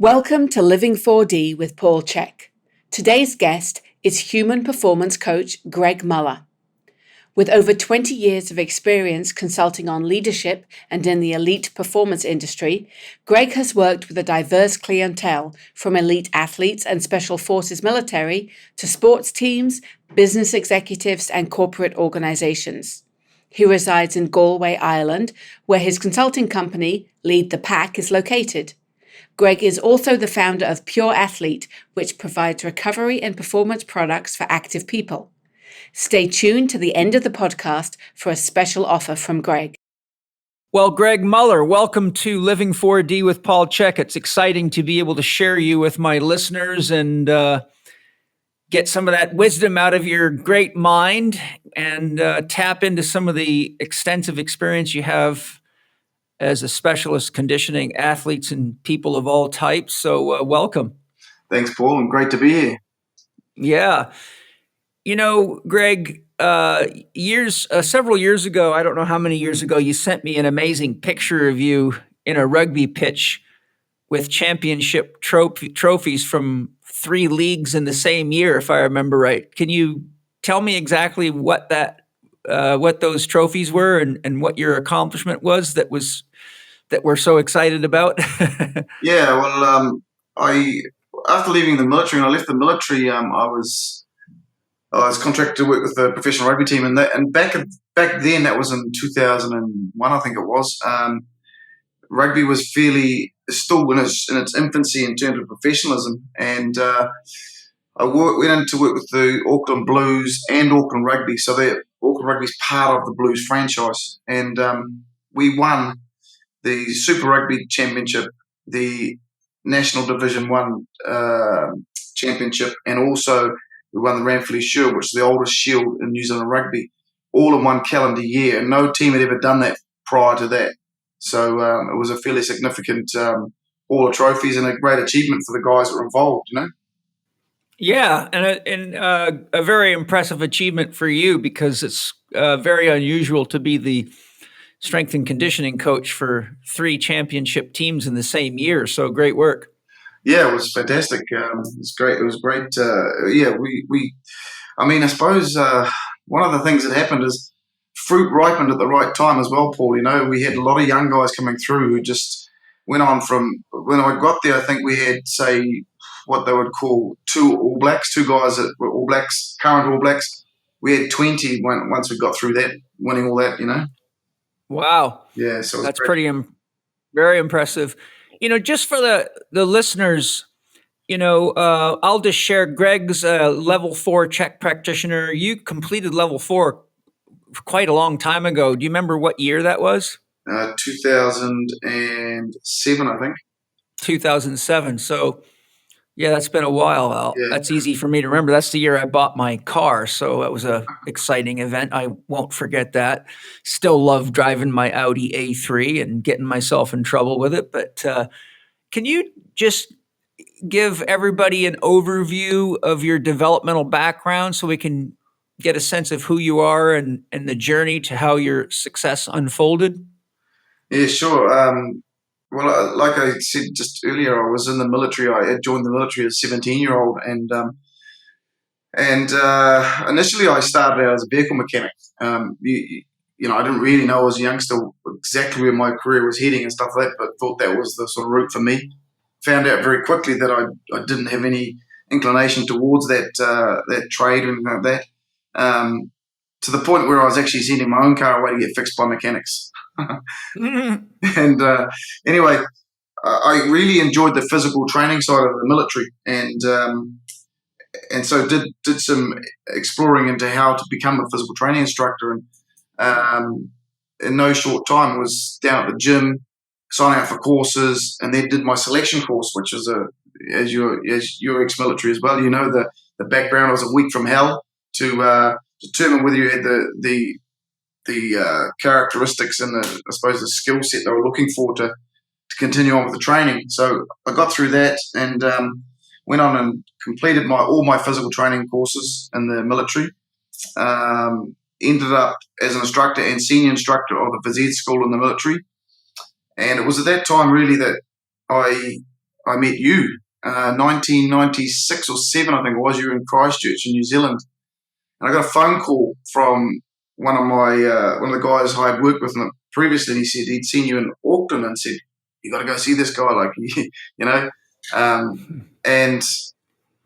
Welcome to Living 4D with Paul Chek. Today's guest is human performance coach Greg Muller. With over 20 years of experience consulting on leadership and in the elite performance industry, Greg has worked with a diverse clientele from elite athletes and special forces military to sports teams, business executives, and corporate organizations. He resides in Galway, Ireland, where his consulting company, Lead the Pack, is located. Greg is also the founder of Pure Athlete, which provides recovery and performance products for active people. Stay tuned to the end of the podcast for a special offer from Greg. Well, Greg Muller, welcome to Living 4D with Paul Chek. It's exciting to be able to share you with my listeners and get some of that wisdom out of your great mind and tap into some of the extensive experience you have as a specialist conditioning athletes and people of all types. So welcome. Thanks, Paul, and great to be here. Yeah. You know, Greg, several years ago, I don't know how many years ago, you sent me an amazing picture of you in a rugby pitch with championship trophies from 3 leagues in the same year, if I remember right. Can you tell me exactly what those trophies were and what your accomplishment was that we're so excited about? Yeah, well, I after leaving the military, when I left the military, I was contracted to work with the professional rugby team, and back then, that was in 2001, I think it was. Rugby was still in its infancy in terms of professionalism, and I went in to work with the Auckland Blues and Auckland Rugby. So Auckland Rugby is part of the Blues franchise, and we won the Super Rugby Championship, the National Division 1 Championship, and also we won the Ranfurly Shield, which is the oldest shield in New Zealand rugby, all in one calendar year. And no team had ever done that prior to that. So it was a fairly significant haul of trophies and a great achievement for the guys that were involved, you know? Yeah, and a very impressive achievement for you because it's very unusual to be the strength and conditioning coach for 3 championship teams in the same year. So great work. Yeah, it was fantastic. It was great. It was great. I suppose one of the things that happened is fruit ripened at the right time as well, Paul. You know, we had a lot of young guys coming through who just went on from, when I got there, I think we had, say, what they would call 2 All Blacks, 2 guys that were All Blacks, current All Blacks. We had 20 once we got through that, winning all that, you know. Wow. Yeah, so that's very impressive. You know, just for the listeners, you know, I'll just share Greg's level 4 Chek practitioner. You completed level 4 quite a long time ago. Do you remember what year that was? 2007, I think. 2007. So, yeah, that's been a while. Yeah. That's easy for me to remember. That's the year I bought my car. So that was an exciting event. I won't forget that. Still love driving my Audi A3 and getting myself in trouble with it. But can you just give everybody an overview of your developmental background so we can get a sense of who you are and the journey to how your success unfolded? Yeah, sure. Well, like I said just earlier, I was in the military. I had joined the military as a 17-year-old, and initially I started out as a vehicle mechanic. You know, I didn't really know as a youngster exactly where my career was heading and stuff like that, but thought that was the sort of route for me. Found out very quickly that I didn't have any inclination towards that trade or anything like that. To the point where I was actually sending my own car away to get fixed by mechanics. And anyway, I really enjoyed the physical training side of the military, and so did some exploring into how to become a physical training instructor. And in no short time, was down at the gym, signing up for courses, and then did my selection course, which is as you're ex-military as well, you know the background was a week from hell to determine whether you had the characteristics and I suppose the skill set they were looking for to continue on with the training. So I got through that and went on and completed all my physical training courses in the military. Ended up as an instructor and senior instructor of the phys ed school in the military. And it was at that time really that I I met you, 1996 or 7, I think it was. You were in Christchurch in New Zealand, and I got a phone call from one of the guys I had worked with previously, and he said he'd seen you in Auckland and said, "You got to go see this guy," like you know, and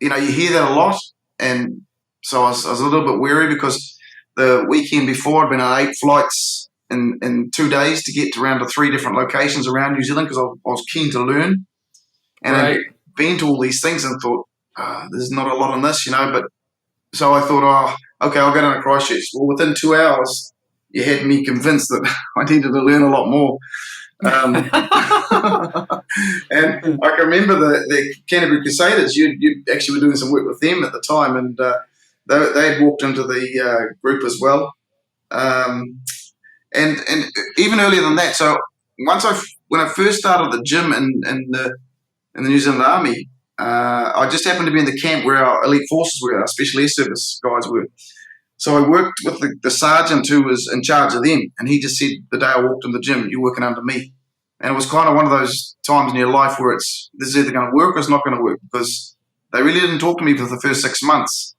you hear that a lot, and so I was a little bit wary because the weekend before I'd been on 8 flights in 2 days to get around to 3 different locations around New Zealand because I was keen to learn, and Right. I'd been to all these things and thought, there's not a lot on this, but so I thought, okay, I'll go down to Christchurch. Well, within 2 hours, you had me convinced that I needed to learn a lot more. And I can remember the Canterbury Crusaders. You actually were doing some work with them at the time, and they had walked into the group as well. And even earlier than that. So when I first started the gym in the New Zealand Army, I just happened to be in the camp where our elite forces were, our special air service guys were. So I worked with the sergeant who was in charge of them, and he just said the day I walked in the gym, "You're working under me." And it was kind of one of those times in your life where this is either going to work or it's not going to work, because they really didn't talk to me for the first 6 months,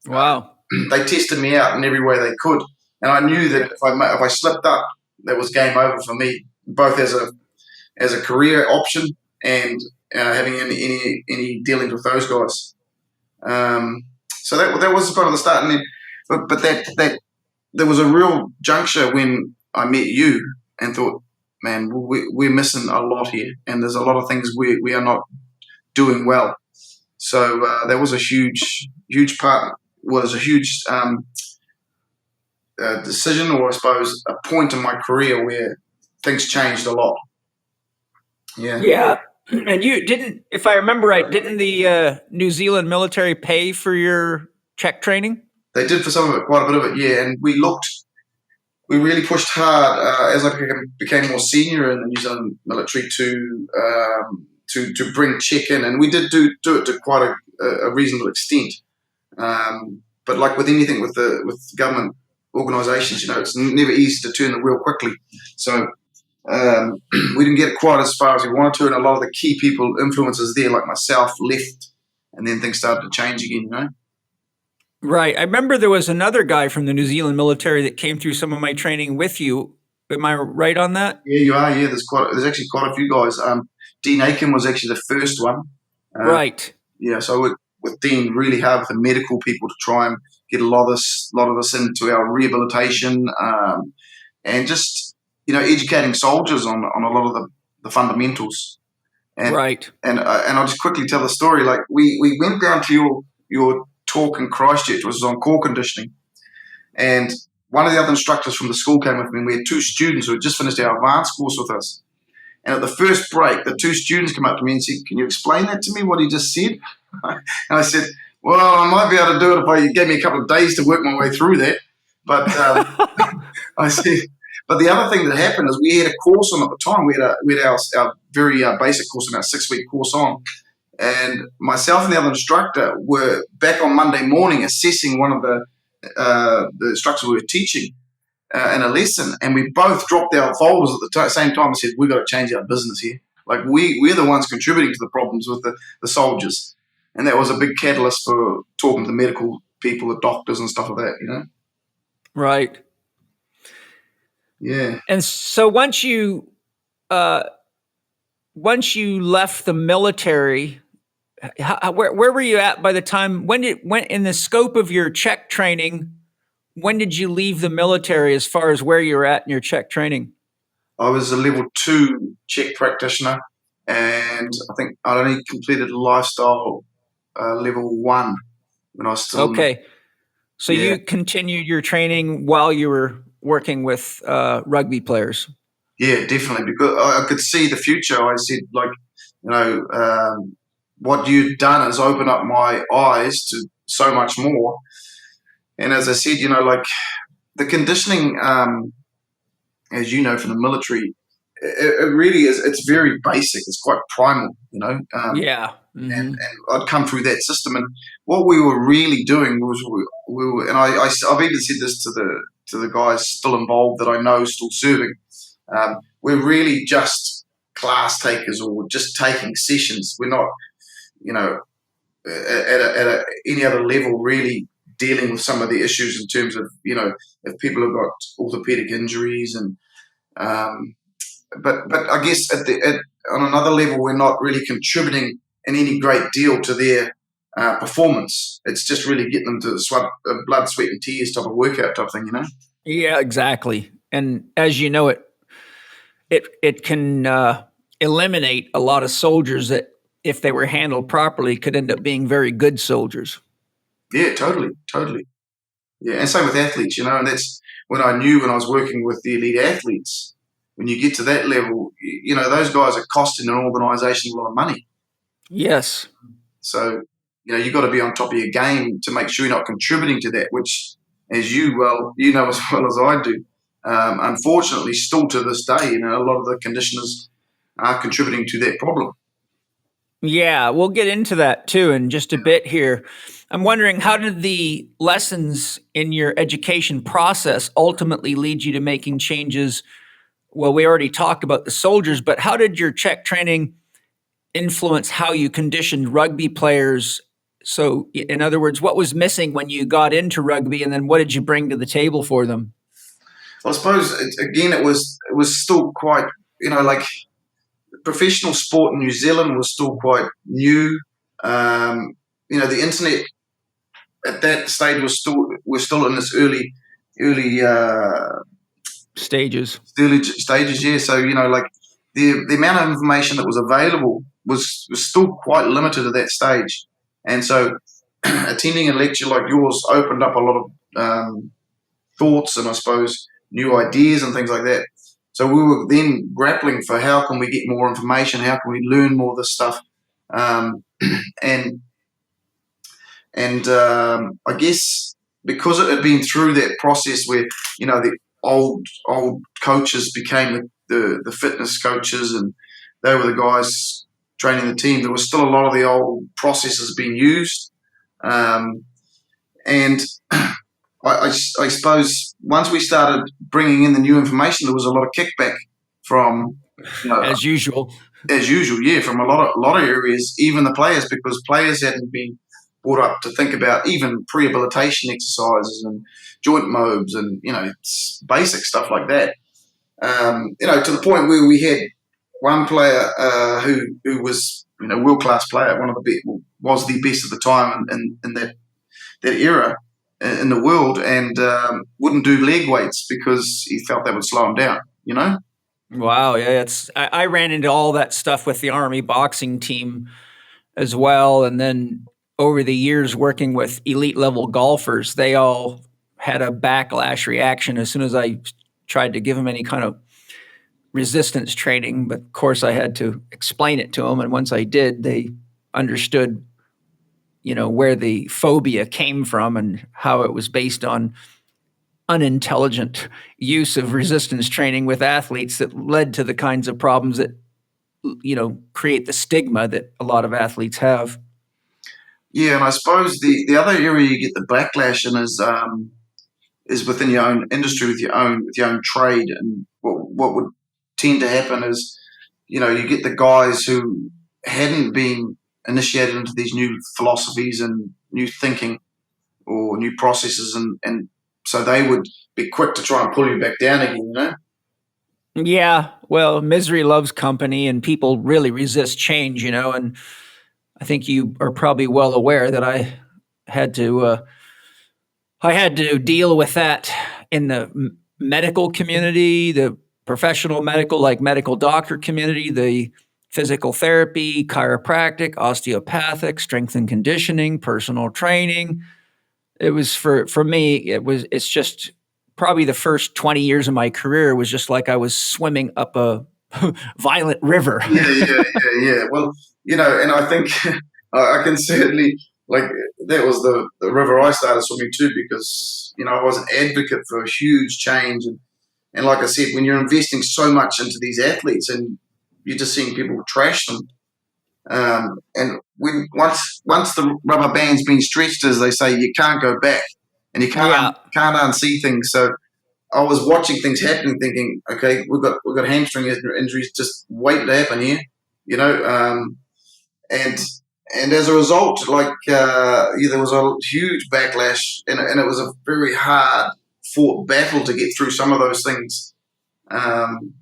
Wow. They tested me out in every way they could. And I knew that if I slipped up, that was game over for me, both as a career option and having any dealings with those guys. So that was kind of the start. And then, but that there was a real juncture when I met you and thought, man, we're missing a lot here, and there's a lot of things we are not doing well. So that was a huge part. Was a huge decision, or I suppose a point in my career where things changed a lot. Yeah. Yeah. And you didn't, if I remember right, didn't the New Zealand military pay for your Chek training? They did for some of it, quite a bit of it, yeah. And we really pushed hard as I became more senior in the New Zealand military to bring Chek in, and we did do it to quite a reasonable extent. But like with anything with government organisations, it's never easy to turn the wheel quickly. So we didn't get quite as far as we wanted to, and a lot of the key people, influencers there, like myself, left, and then things started to change again. Right. I remember there was another guy from the New Zealand military that came through some of my training with you. Am I right on that? Yeah, you are. Yeah, there's actually quite a few guys. Dean Aiken was actually the first one. Right. Yeah, so I worked with Dean really hard with the medical people to try and get a lot of this into our rehabilitation, and just educating soldiers on a lot of the fundamentals. And, right. And I'll just quickly tell the story. Like we went down to your talk in Christchurch, which was on core conditioning, and one of the other instructors from the school came with me. We had 2 students who had just finished our advanced course with us. And at the first break, the 2 students came up to me and said, "Can you explain that to me, what he just said?" And I said, "Well, I might be able to do it if you gave me a couple of days to work my way through that." But I said, but the other thing that happened is we had a course on at the time. We had our very basic course, our 6-week course on. And myself and the other instructor were back on Monday morning assessing one of the instructors we were teaching in a lesson, and we both dropped our folders at the same time and said, "We've got to change our business here. Like we're the ones contributing to the problems with the soldiers." And that was a big catalyst for talking to the medical people, the doctors and stuff like that, Right. Yeah. And so once you left the military, where were you at by the time, when in the scope of your Chek training, when did you leave the military as far as where you were at in your Chek training? I was a level 2 Chek practitioner, and I think I'd only completed lifestyle level 1 when I was still okay. So yeah. You continued your training while you were working with rugby players. Yeah, definitely, because I could see the future. I said, what you've done is open up my eyes to so much more. And as I said, the conditioning, as you know from the military, it really is. It's very basic. It's quite primal, Yeah. Mm-hmm. And I'd come through that system, and what we were really doing was we were, and I've even said this to the guys still involved that I know still serving. We're really just class takers or just taking sessions. We're not, you know, any other level really dealing with some of the issues in terms of, you know, if people have got orthopedic injuries and but I guess on another level we're not really contributing in any great deal to their performance. It's just really getting them to the blood, sweat, and tears type of workout type thing, you know. Yeah, exactly. And as you know, it can eliminate a lot of soldiers that, if they were handled properly, could end up being very good soldiers. Yeah, totally. Yeah, and same with athletes, you know, and that's when I knew when I was working with the elite athletes. When you get to that level, you know, those guys are costing an organisation a lot of money. Yes. So, you know, you've got to be on top of your game to make sure you're not contributing to that, which, as you know as well as I do, unfortunately, still to this day, you know, a lot of the conditioners are contributing to that problem. Yeah, we'll get into that too in just a bit here. I'm wondering, how did the lessons in your education process ultimately lead you to making changes? Well, we already talked about the soldiers, but how did your Chek training influence how you conditioned rugby players? So, in other words, what was missing when you got into rugby, and then what did you bring to the table for them? Well, I suppose it was still quite, you know, like professional sport in New Zealand was still quite new. You know, the internet at that stage we're still in this early stages. Yeah. So, you know, like the amount of information that was available was still quite limited at that stage, and so attending a lecture like yours opened up a lot of thoughts and I suppose new ideas and things like that. So we were then grappling for how can we get more information, how can we learn more of this stuff, and I guess because it had been through that process where, you know, the old coaches became the fitness coaches and they were the guys training the team, there was still a lot of the old processes being used. And I suppose once we started bringing in the new information, there was a lot of kickback from, you know, as usual, yeah, from a lot of areas, even the players, because players hadn't been brought up to think about even prehabilitation exercises and joint mobs and, you know, basic stuff like that. You know, to the point where we had one player who was, you know, world class player, was the best at the time in that era in the world, and wouldn't do leg weights because he felt that would slow him down. You know. Wow, yeah, I ran into all that stuff with the Army boxing team as well, and then over the years working with elite level golfers, they all had a backlash reaction as soon as I tried to give them any kind of resistance training. But of course, I had to explain it to them, and once I did, they understood, you know, where the phobia came from and how it was based on unintelligent use of resistance training with athletes that led to the kinds of problems that, you know, create the stigma that a lot of athletes have. Yeah, and I suppose the other area you get the backlash in is within your own industry, with your own trade. And what would tend to happen is, you know, you get the guys who hadn't been initiated into these new philosophies and new thinking or new processes, and so they would be quick to try and pull you back down again, you know? Yeah, well, misery loves company, and people really resist change, you know. And I think you are probably well aware that I had to deal with that in the medical community, the professional medical, like medical doctor community, the physical therapy, chiropractic, osteopathic, strength and conditioning, personal training. It was for me, it's just probably the first 20 years of my career was just like I was swimming up a violent river. Yeah. Well, you know, and I think I can certainly, like, that was the river I started swimming too, because, you know, I was an advocate for a huge change. And like I said, when you're investing so much into these athletes and you're just seeing people trash them, and when once the rubber band's been stretched, as they say, you can't go back, and you can't unsee things. So I was watching things happening, thinking, okay, we've got hamstring injuries just waiting to happen here, and and as a result, there was a huge backlash, and it was a very hard fought battle to get through some of those things. Um,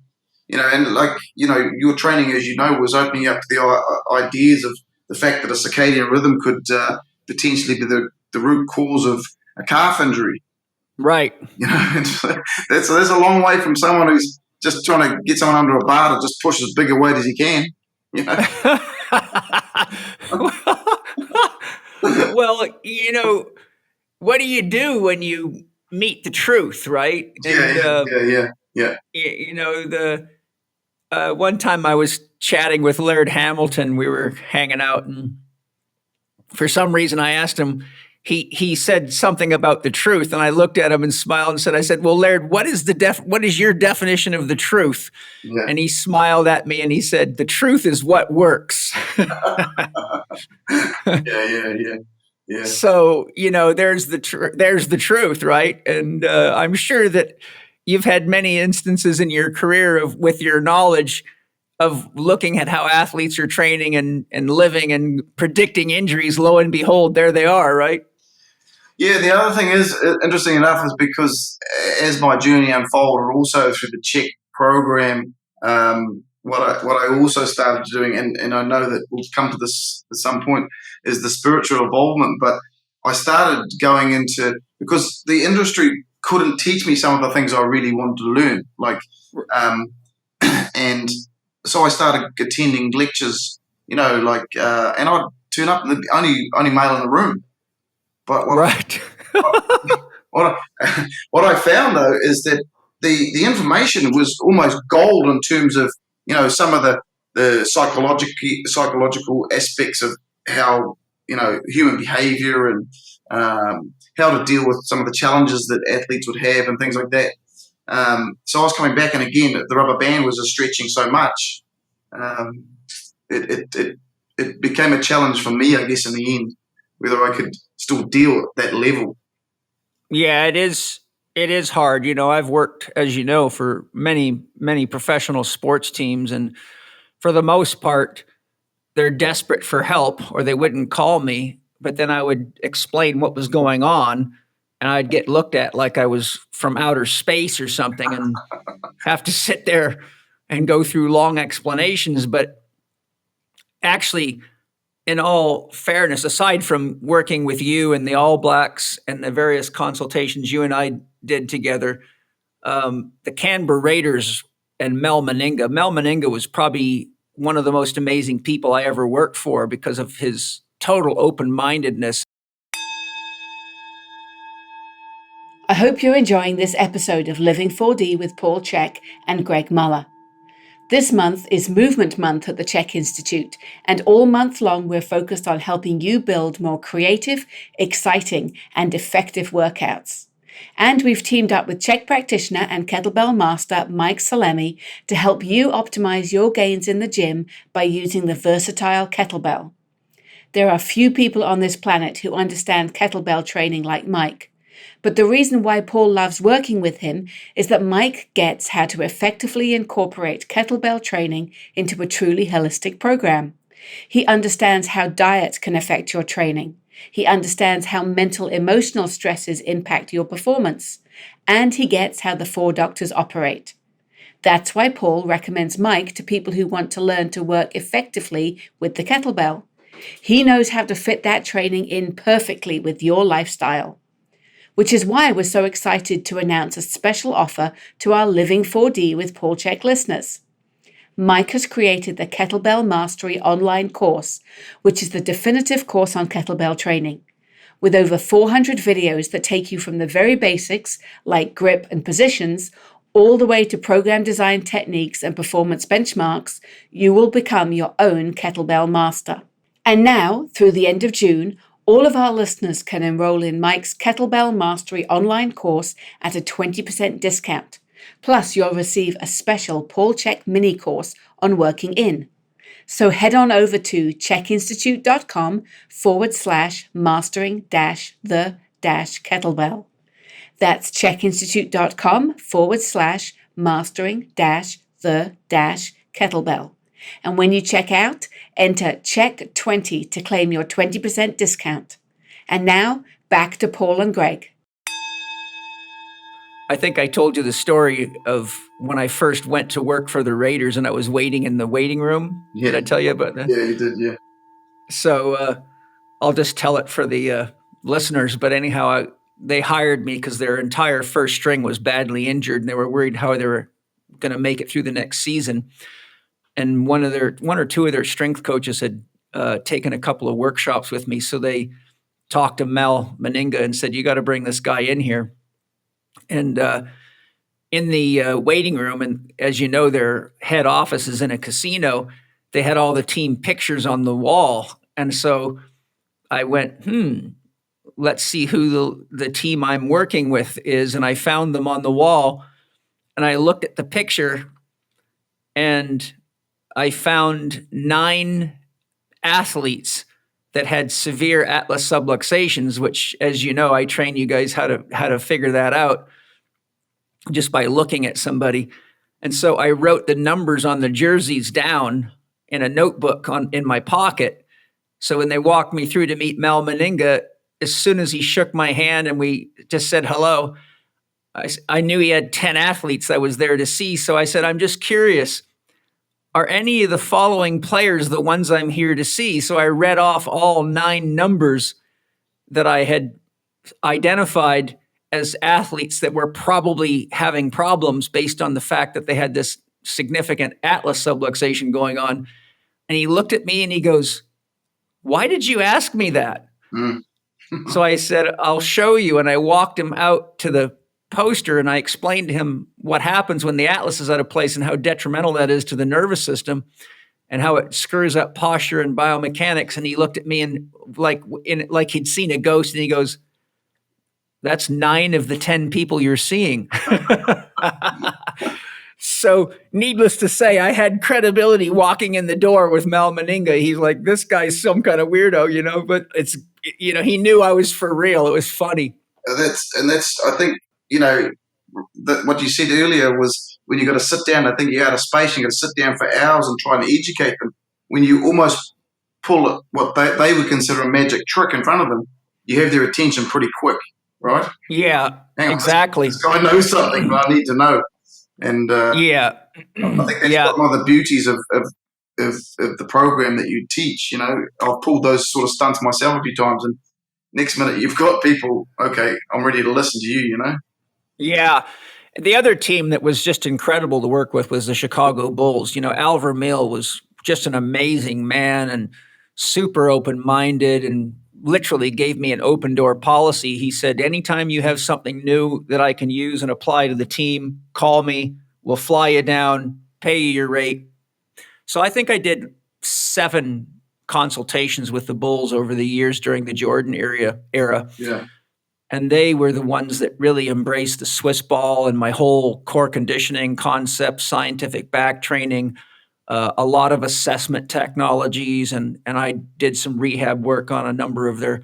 your training, as you know, was opening up the ideas of the fact that a circadian rhythm could potentially be the root cause of a calf injury. Right. That's a long way from someone who's just trying to get someone under a bar to just push as big a weight as he can. Well, what do you do when you meet the truth, right? Yeah. The one time I was chatting with Laird Hamilton. We were hanging out, and for some reason I asked him. He said something about the truth, and I looked at him and smiled and said, "I said, well, Laird, what is your definition of the truth?" Yeah. And he smiled at me and he said, "The truth is what works." Yeah. So there's the truth, right? And I'm sure that you've had many instances in your career with your knowledge of looking at how athletes are training and living and predicting injuries. Lo and behold, there they are, right? Yeah, the other thing is, interesting enough, is because as my journey unfolded, also through the Chek program, what I also started doing, and I know that we'll come to this at some point, is the spiritual involvement. But I started going into, because the industry couldn't teach me some of the things I really wanted to learn, and so I started attending lectures, and I'd turn up and there'd be only male in the room. But right. what I found though is that the information was almost gold in terms of some of the psychological aspects of how human behavior and how to deal with some of the challenges that athletes would have and things like that. So I was coming back, and again, the rubber band was just stretching so much. It became a challenge for me, I guess, in the end, whether I could still deal at that level. Yeah, it is. It is hard. I've worked, as you know, for many, many professional sports teams, and for the most part, they're desperate for help or they wouldn't call me. But then I would explain what was going on, and I'd get looked at like I was from outer space or something, and have to sit there and go through long explanations. But actually, in all fairness, aside from working with you and the All Blacks and the various consultations you and I did together, the Canberra Raiders and Mel Meninga was probably one of the most amazing people I ever worked for because of his total open-mindedness. I hope you're enjoying this episode of Living 4D with Paul Chek and Greg Muller. This month is Movement Month at the Chek Institute, and all month long we're focused on helping you build more creative, exciting, and effective workouts. And we've teamed up with Chek practitioner and kettlebell master Mike Salemi to help you optimize your gains in the gym by using the versatile kettlebell. There are few people on this planet who understand kettlebell training like Mike. But the reason why Paul loves working with him is that Mike gets how to effectively incorporate kettlebell training into a truly holistic program. He understands how diet can affect your training. He understands how mental, emotional stresses impact your performance. And he gets how the 4 doctors operate. That's why Paul recommends Mike to people who want to learn to work effectively with the kettlebell. He knows how to fit that training in perfectly with your lifestyle. Which is why we're so excited to announce a special offer to our Living 4D with Paul Chek listeners. Mike has created the Kettlebell Mastery online course, which is the definitive course on kettlebell training. With over 400 videos that take you from the very basics, like grip and positions, all the way to program design techniques and performance benchmarks, you will become your own kettlebell master. And now, through the end of June, all of our listeners can enroll in Mike's Kettlebell Mastery online course at a 20% discount. Plus, you'll receive a special Paul Chek mini course on working in. So head on over to chekinstitute.com/mastering-the-kettlebell. That's chekinstitute.com/mastering-the-kettlebell. And when you check out, enter Chek20 to claim your 20% discount. And now, back to Paul and Greg. I think I told you the story of when I first went to work for the Raiders and I was waiting in the waiting room. Yeah. Did I tell you about that? Yeah, you did, yeah. So I'll just tell it for the listeners. But anyhow, they hired me because their entire first string was badly injured and they were worried how they were going to make it through the next season. And one or two of their strength coaches had taken a couple of workshops with me. So they talked to Mel Meninga and said, "You got to bring this guy in here." And in the waiting room, and as you know, their head office is in a casino, they had all the team pictures on the wall. And so I went, let's see who the team I'm working with is. And I found them on the wall. And I looked at the picture and I found 9 athletes that had severe atlas subluxations, which, as you know, I train you guys how to figure that out just by looking at somebody. And so I wrote the numbers on the jerseys down in a notebook in my pocket. So when they walked me through to meet Mel Meninga, as soon as he shook my hand and we just said hello, I knew he had 10 athletes I was there to see. So I said, "I'm just curious, are any of the following players the ones I'm here to see?" So I read off all 9 numbers that I had identified as athletes that were probably having problems based on the fact that they had this significant atlas subluxation going on. And he looked at me and he goes, "Why did you ask me that?" So I said, "I'll show you." And I walked him out to the poster and I explained to him what happens when the atlas is out of place and how detrimental that is to the nervous system and how it screws up posture and biomechanics. And he looked at me and like he'd seen a ghost and he goes, "That's 9 of the 10 people you're seeing." So needless to say, I had credibility walking in the door with Mel Meninga. He's like, "This guy's some kind of weirdo, but he knew I was for real. It was funny. That's I think, what you said earlier was when you got to sit down, I think you're out of space, you got to sit down for hours and try and educate them. When you almost pull what they would consider a magic trick in front of them, you have their attention pretty quick, right? Yeah, Hang on, exactly. This guy knows something, but I need to know. And yeah, I think that's one of the beauties of the program that you teach. I've pulled those sort of stunts myself a few times, and next minute you've got people, okay, I'm ready to listen to you, Yeah. The other team that was just incredible to work with was the Chicago Bulls. Al Vermeil was just an amazing man and super open-minded and literally gave me an open door policy. He said, "Anytime you have something new that I can use and apply to the team, call me. We'll fly you down, pay you your rate." So I think I did 7 consultations with the Bulls over the years during the Jordan era. Yeah. And they were the ones that really embraced the Swiss ball and my whole core conditioning concept, scientific back training, a lot of assessment technologies, and I did some rehab work on a number of their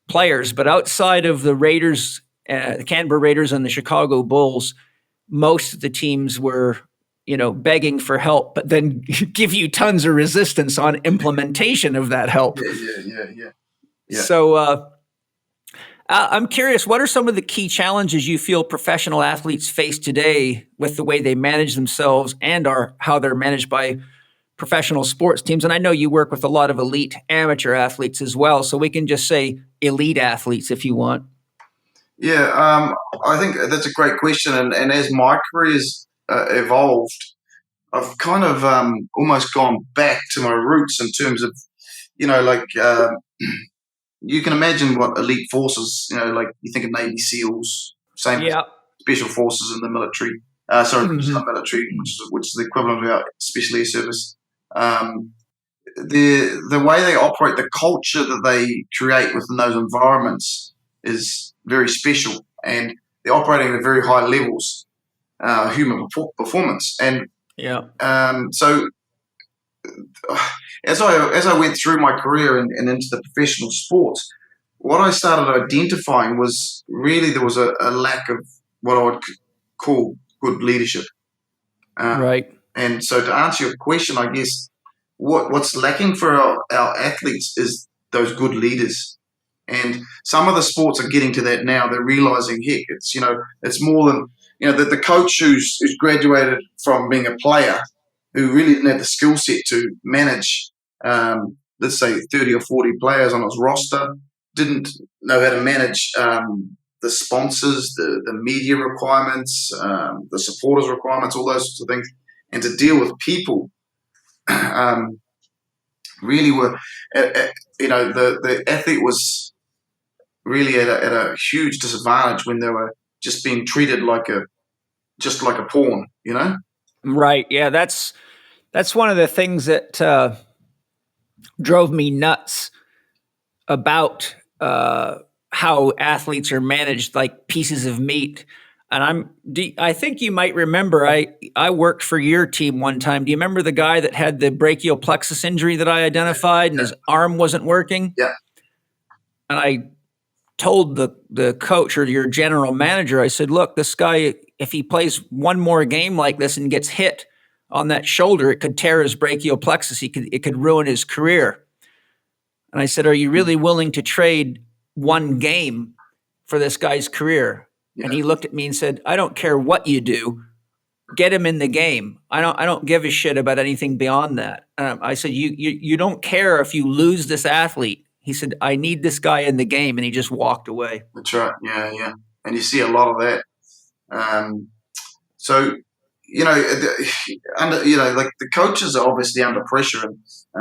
players. But outside of the Raiders, the Canberra Raiders and the Chicago Bulls, most of the teams were, begging for help, but then give you tons of resistance on implementation of that help. Yeah. So I'm curious, what are some of the key challenges you feel professional athletes face today with the way they manage themselves and how they're managed by professional sports teams? And I know you work with a lot of elite amateur athletes as well, so we can just say elite athletes if you want. Yeah, I think that's a great question. And as my career's evolved, I've kind of almost gone back to my roots in terms of, you can imagine what elite forces, like you think of Navy SEALs, same special forces in the military. Not military, which is the equivalent of our special air service. The way they operate, the culture that they create within those environments is very special, and they're operating at very high levels, human performance. And so as I went through my career and into the professional sports, what I started identifying was really there was a lack of what I would call good leadership. Right. And so to answer your question, I guess what's lacking for our athletes is those good leaders. And some of the sports are getting to that now. They're realizing, heck, it's more than, the coach who's graduated from being a player who really didn't have the skill set to manage, let's say, 30 or 40 players on his roster, didn't know how to manage the sponsors, the media requirements, the supporters requirements, all those sorts of things, and to deal with people. Really were, the athlete was really at a huge disadvantage when they were just being treated like a pawn, Right. Yeah, that's one of the things that drove me nuts about how athletes are managed like pieces of meat. And I think you might remember I worked for your team one time. Do you remember the guy that had the brachial plexus injury that I identified and his arm wasn't working? Yeah. And I told the coach or your general manager, I said, look, this guy, if he plays one more game like this and gets hit on that shoulder, it could tear his brachial plexus. It could ruin his career. And I said, are you really willing to trade one game for this guy's career? Yeah. And he looked at me and said, I don't care what you do. Get him in the game. I don't give a shit about anything beyond that. I said, you don't care if you lose this athlete. He said, I need this guy in the game. And he just walked away. That's right. Yeah. And you see a lot of that. So, like the coaches are obviously under pressure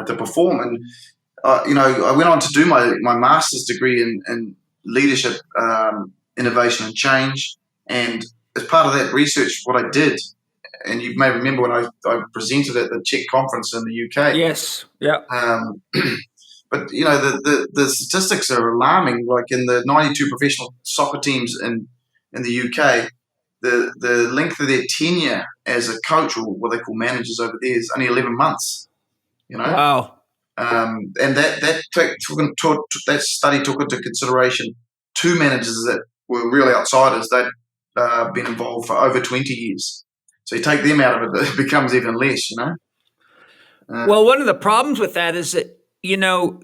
to perform. And, I went on to do my master's degree in leadership, innovation and change. And as part of that research, what I did, and you may remember when I presented at the Chek conference in the UK. Yes. Yeah. But the statistics are alarming. Like in the 92 professional soccer teams in the UK, the length of their tenure as a coach, or what they call managers over there, is only 11 months. Wow. And that study took into consideration two managers that were really outsiders. They'd been involved for over 20 years. So you take them out of it, it becomes even less. Well, one of the problems with that is that you know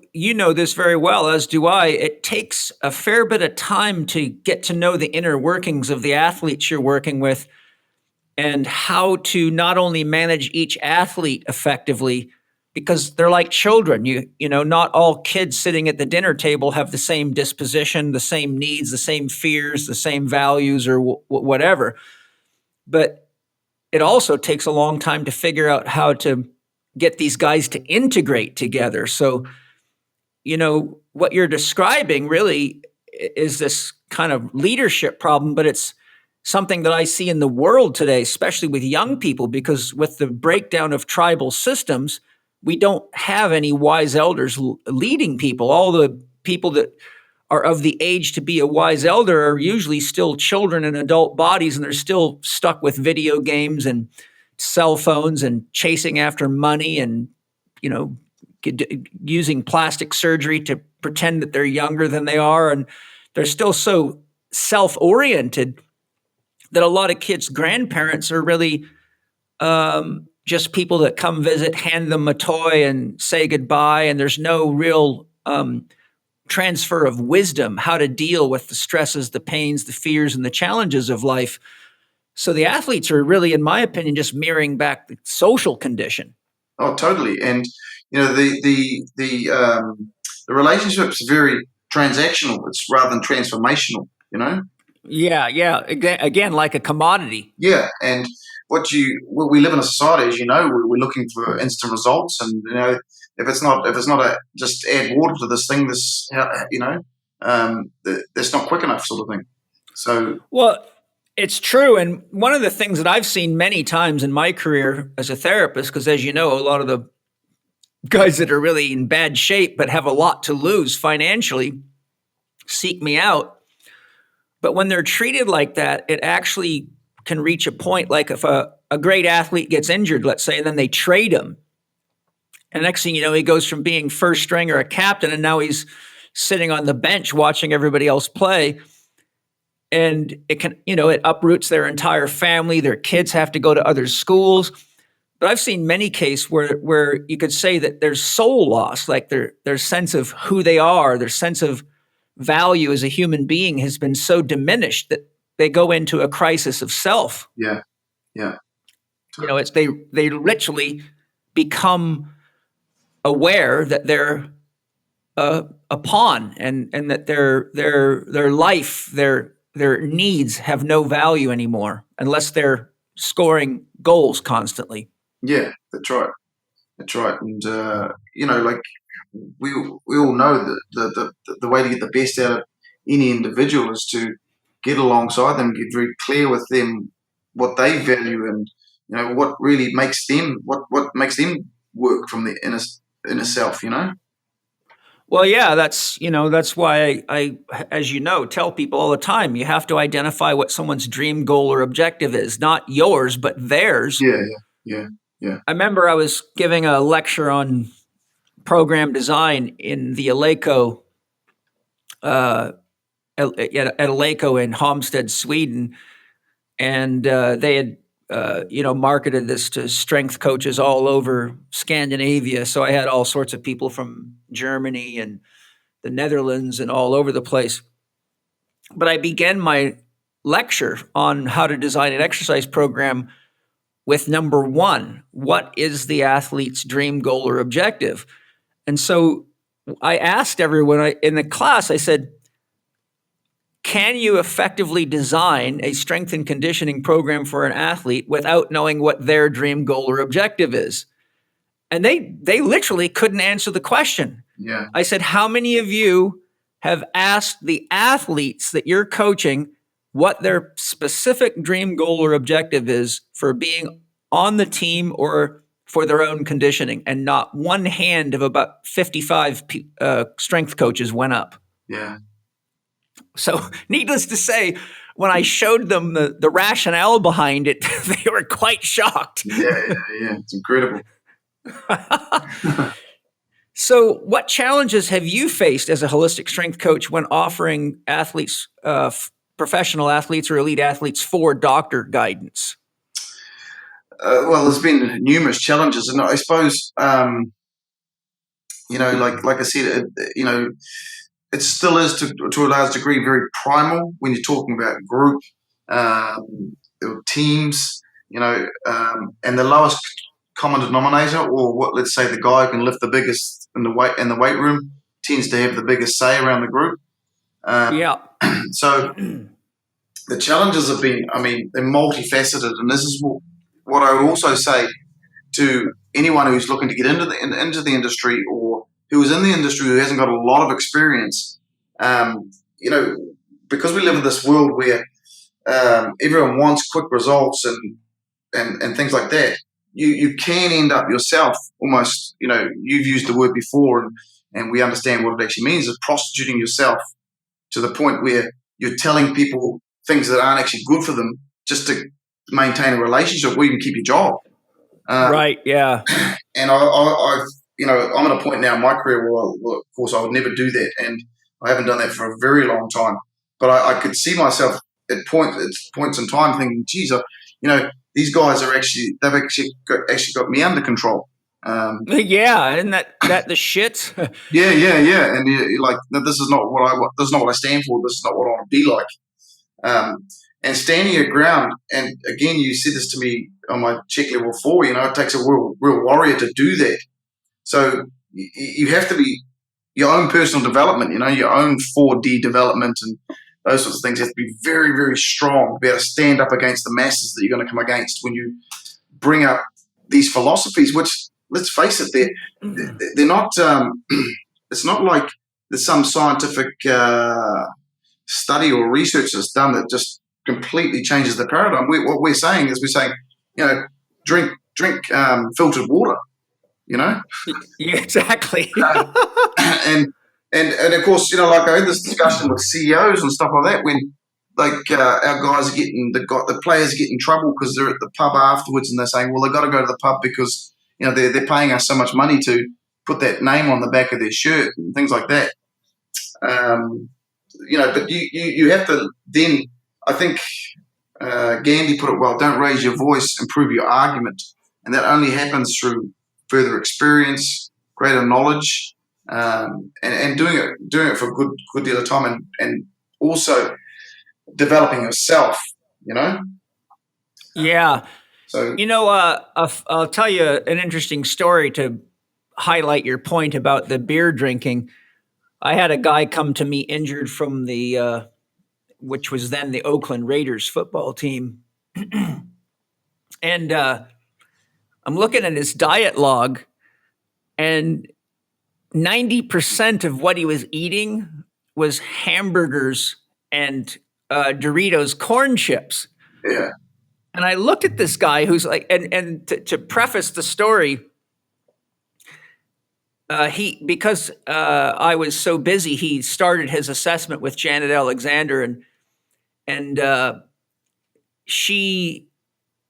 this very well, as do I. It takes a fair bit of time to get to know the inner workings of the athletes you're working with and how to not only manage each athlete effectively, because they're like children. You know, not all kids sitting at the dinner table have the same disposition, the same needs, the same fears, the same values, or whatever. But it also takes a long time to figure out how to get these guys to integrate together. So, what you're describing really is this kind of leadership problem, but it's something that I see in the world today, especially with young people, because with the breakdown of tribal systems, we don't have any wise elders leading people. All the people that are of the age to be a wise elder are usually still children in adult bodies, and they're still stuck with video games and cell phones and chasing after money and, using plastic surgery to pretend that they're younger than they are. And they're still so self-oriented that a lot of kids' grandparents are really just people that come visit, hand them a toy and say goodbye. And there's no real transfer of wisdom, how to deal with the stresses, the pains, the fears, and the challenges of life. So the athletes are really, in my opinion, just mirroring back the social condition. Oh, totally. And the relationship's very transactional. It's rather than transformational. Yeah. Again, like a commodity. Yeah, and we live in a society, as you know, we're looking for instant results, and if it's not just add water to this thing, that's not quick enough, sort of thing. So well. It's true. And one of the things that I've seen many times in my career as a therapist, because as you know, a lot of the guys that are really in bad shape but have a lot to lose financially seek me out. But when they're treated like that, it actually can reach a point like if a great athlete gets injured, let's say, and then they trade him. And next thing you know, he goes from being first string or a captain, and now he's sitting on the bench watching everybody else play. And it can, it uproots their entire family. Their kids have to go to other schools. But I've seen many cases where you could say that there's soul loss, like their sense of who they are, their sense of value as a human being has been so diminished that they go into a crisis of self. Yeah. It's they literally become aware that they're a pawn, and that their life, their needs have no value anymore unless they're scoring goals constantly. Yeah, that's right. And like we all know that the way to get the best out of any individual is to get alongside them, get very clear with them what they value, and what really makes them what makes them work from the inner self. Well, yeah, that's why I, as tell people all the time, you have to identify what someone's dream goal or objective is, not yours, but theirs. Yeah. I remember I was giving a lecture on program design in the Aleco, at Aleco in Halmstad, Sweden, and they had marketed this to strength coaches all over Scandinavia. So I had all sorts of people from Germany and the Netherlands and all over the place. But I began my lecture on how to design an exercise program with number one: what is the athlete's dream goal or objective? And so I asked everyone in the class, I said, can you effectively design a strength and conditioning program for an athlete without knowing what their dream goal or objective is? And they literally couldn't answer the question. Yeah. I said, how many of you have asked the athletes that you're coaching what their specific dream goal or objective is for being on the team or for their own conditioning? And not one hand of about 55 strength coaches went up. Yeah. So needless to say, when I showed them the rationale behind it, they were quite shocked. Yeah. It's incredible. So what challenges have you faced as a holistic strength coach when offering athletes, professional athletes or elite athletes, for doctor guidance? Well, there's been numerous challenges, and I suppose, like I said, it still is to a large degree very primal when you're talking about group teams, and the lowest common denominator, or what, let's say, the guy who can lift the biggest in the weight room tends to have the biggest say around the group. So the challenges have been, they're multifaceted, and this is what I would also say to anyone who's looking to get into the industry, or who is in the industry who hasn't got a lot of experience. Because we live in this world where everyone wants quick results and things like that. You can end up yourself almost, you've used the word before, and we understand what it actually means, is prostituting yourself to the point where you're telling people things that aren't actually good for them just to maintain a relationship or even keep your job. Right, yeah. And I'm at a point now in my career where, of course, I would never do that, and I haven't done that for a very long time. But I could see myself at points in time thinking, geez, these guys they've actually got me under control. Yeah, isn't that the shit? Yeah. And you're like, no, this is not what I want. This is not what I stand for. This is not what I want to be like. And standing your ground. And again, you said this to me on my Chek level 4. It takes a real warrior to do that. So you have to be your own personal development. Your own 4D development and those sorts of things have to be very, very strong to be able to stand up against the masses that you're going to come against when you bring up these philosophies, which, let's face it, they're not, it's not like there's some scientific study or research that's done that just completely changes the paradigm. What we're saying is drink filtered water, Yeah, exactly. And of course, like I had this discussion with CEOs and stuff like that when, our guys are the players get in trouble because they're at the pub afterwards and they're saying, well, they've got to go to the pub because they're paying us so much money to put that name on the back of their shirt and things like that. But you have to then, I think Gandhi put it well, don't raise your voice, improve your argument. And that only happens through further experience, greater knowledge, and doing it for a good deal of time, and also developing yourself, Yeah. So, I'll tell you an interesting story to highlight your point about the beer drinking. I had a guy come to me injured from which was then the Oakland Raiders football team. And I'm looking at his diet log, and 90% of what he was eating was hamburgers and Doritos corn chips. yeah. And I looked at this guy who's like, and to preface the story, because I was so busy, he started his assessment with Janet Alexander, and she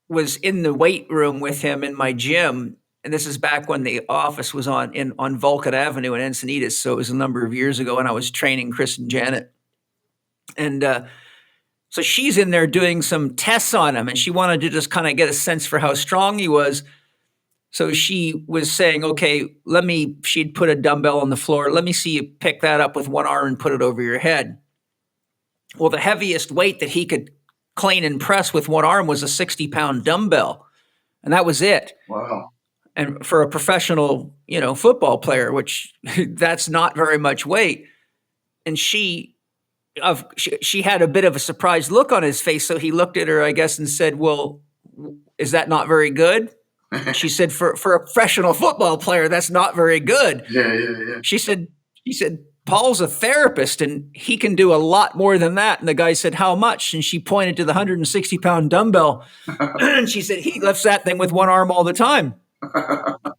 was in the weight room with him in my gym. And this is back when the office was on Vulcan Avenue in Encinitas, so it was a number of years ago, and I was training Chris and Janet. And so she's in there doing some tests on him, and she wanted to just kind of get a sense for how strong he was. So she was saying, okay, she'd put a dumbbell on the floor. Let me see you pick that up with one arm and put it over your head. Well, the heaviest weight that he could clean and press with one arm was a 60-pound dumbbell. And that was it. Wow. And for a professional, football player, which that's not very much weight. And she had a bit of a surprised look on his face. So he looked at her, I guess, and said, well, is that not very good? She said, for a professional football player, that's not very good. Yeah. She said, Paul's a therapist and he can do a lot more than that. And the guy said, how much? And she pointed to the 160-pound dumbbell. And she said, he lifts that thing with one arm all the time.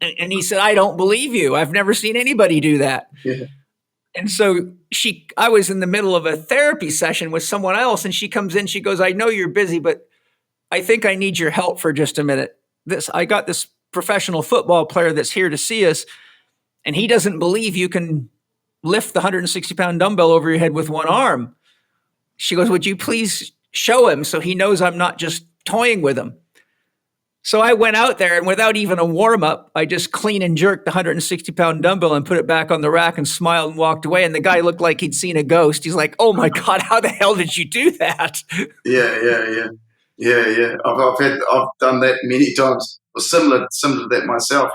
And he said, I don't believe you. I've never seen anybody do that. Yeah. And so I was in the middle of a therapy session with someone else, and she comes in, she goes, I know you're busy, but I think I need your help for just a minute. I got this professional football player that's here to see us, and he doesn't believe you can lift the 160-pound dumbbell over your head with one arm. She goes, would you please show him so he knows I'm not just toying with him? So I went out there, and without even a warm-up, I just clean and jerked the 160-pound dumbbell and put it back on the rack and smiled and walked away. And the guy looked like he'd seen a ghost. He's like, oh my God, how the hell did you do that? Yeah. I've done that many times. It was similar to that myself.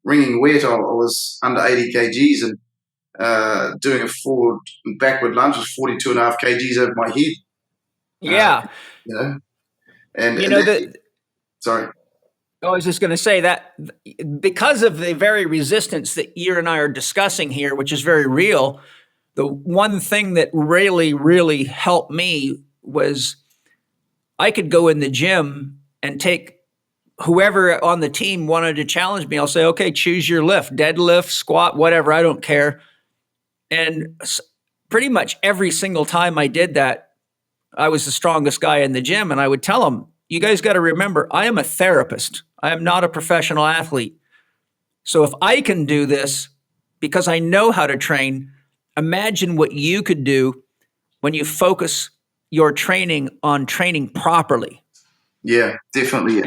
Ringing weight. I was under 80 kgs and doing a forward and backward lunge was 42.5 kgs over my head. Yeah. Sorry. I was just going to say that because of the very resistance that you and I are discussing here, which is very real, the one thing that really, really helped me was I could go in the gym and take whoever on the team wanted to challenge me. I'll say, okay, choose your lift, deadlift, squat, whatever. I don't care. And pretty much every single time I did that, I was the strongest guy in the gym. And I would tell them, you guys got to remember, I am a therapist. I am not a professional athlete. So if I can do this because I know how to train, imagine what you could do when you focus your training on training properly. Yeah, definitely.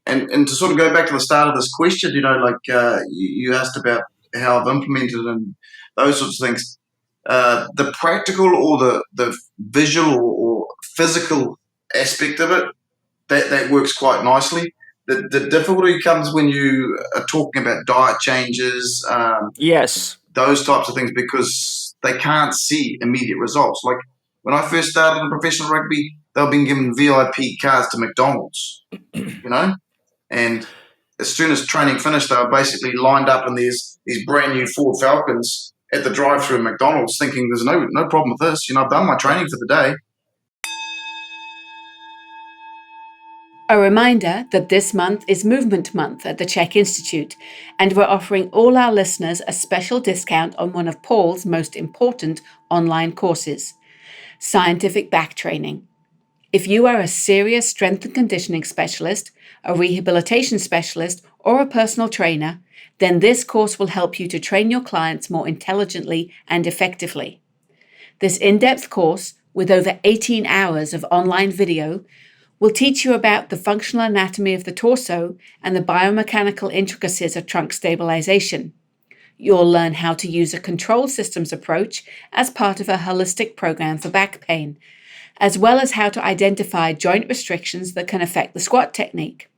And to sort of go back to the start of this question, you asked about how I've implemented and those sorts of things. The practical or the visual or physical aspect of it, that works quite nicely. The difficulty comes when you are talking about diet changes, yes, those types of things, because they can't see immediate results. Like when I first started in professional rugby, they were being given VIP cards to McDonald's, and as soon as training finished, they were basically lined up in these brand new Ford Falcons at the drive-through at McDonald's, thinking there's no problem with this. I've done my training for the day. A reminder that this month is Movement Month at the Chek Institute, and we're offering all our listeners a special discount on one of Paul's most important online courses, Scientific Back Training. If you are a serious strength and conditioning specialist, a rehabilitation specialist, or a personal trainer, then this course will help you to train your clients more intelligently and effectively. This in-depth course, with over 18 hours of online video, will teach you about the functional anatomy of the torso and the biomechanical intricacies of trunk stabilization. You'll learn how to use a control systems approach as part of a holistic program for back pain, as well as how to identify joint restrictions that can affect the squat technique.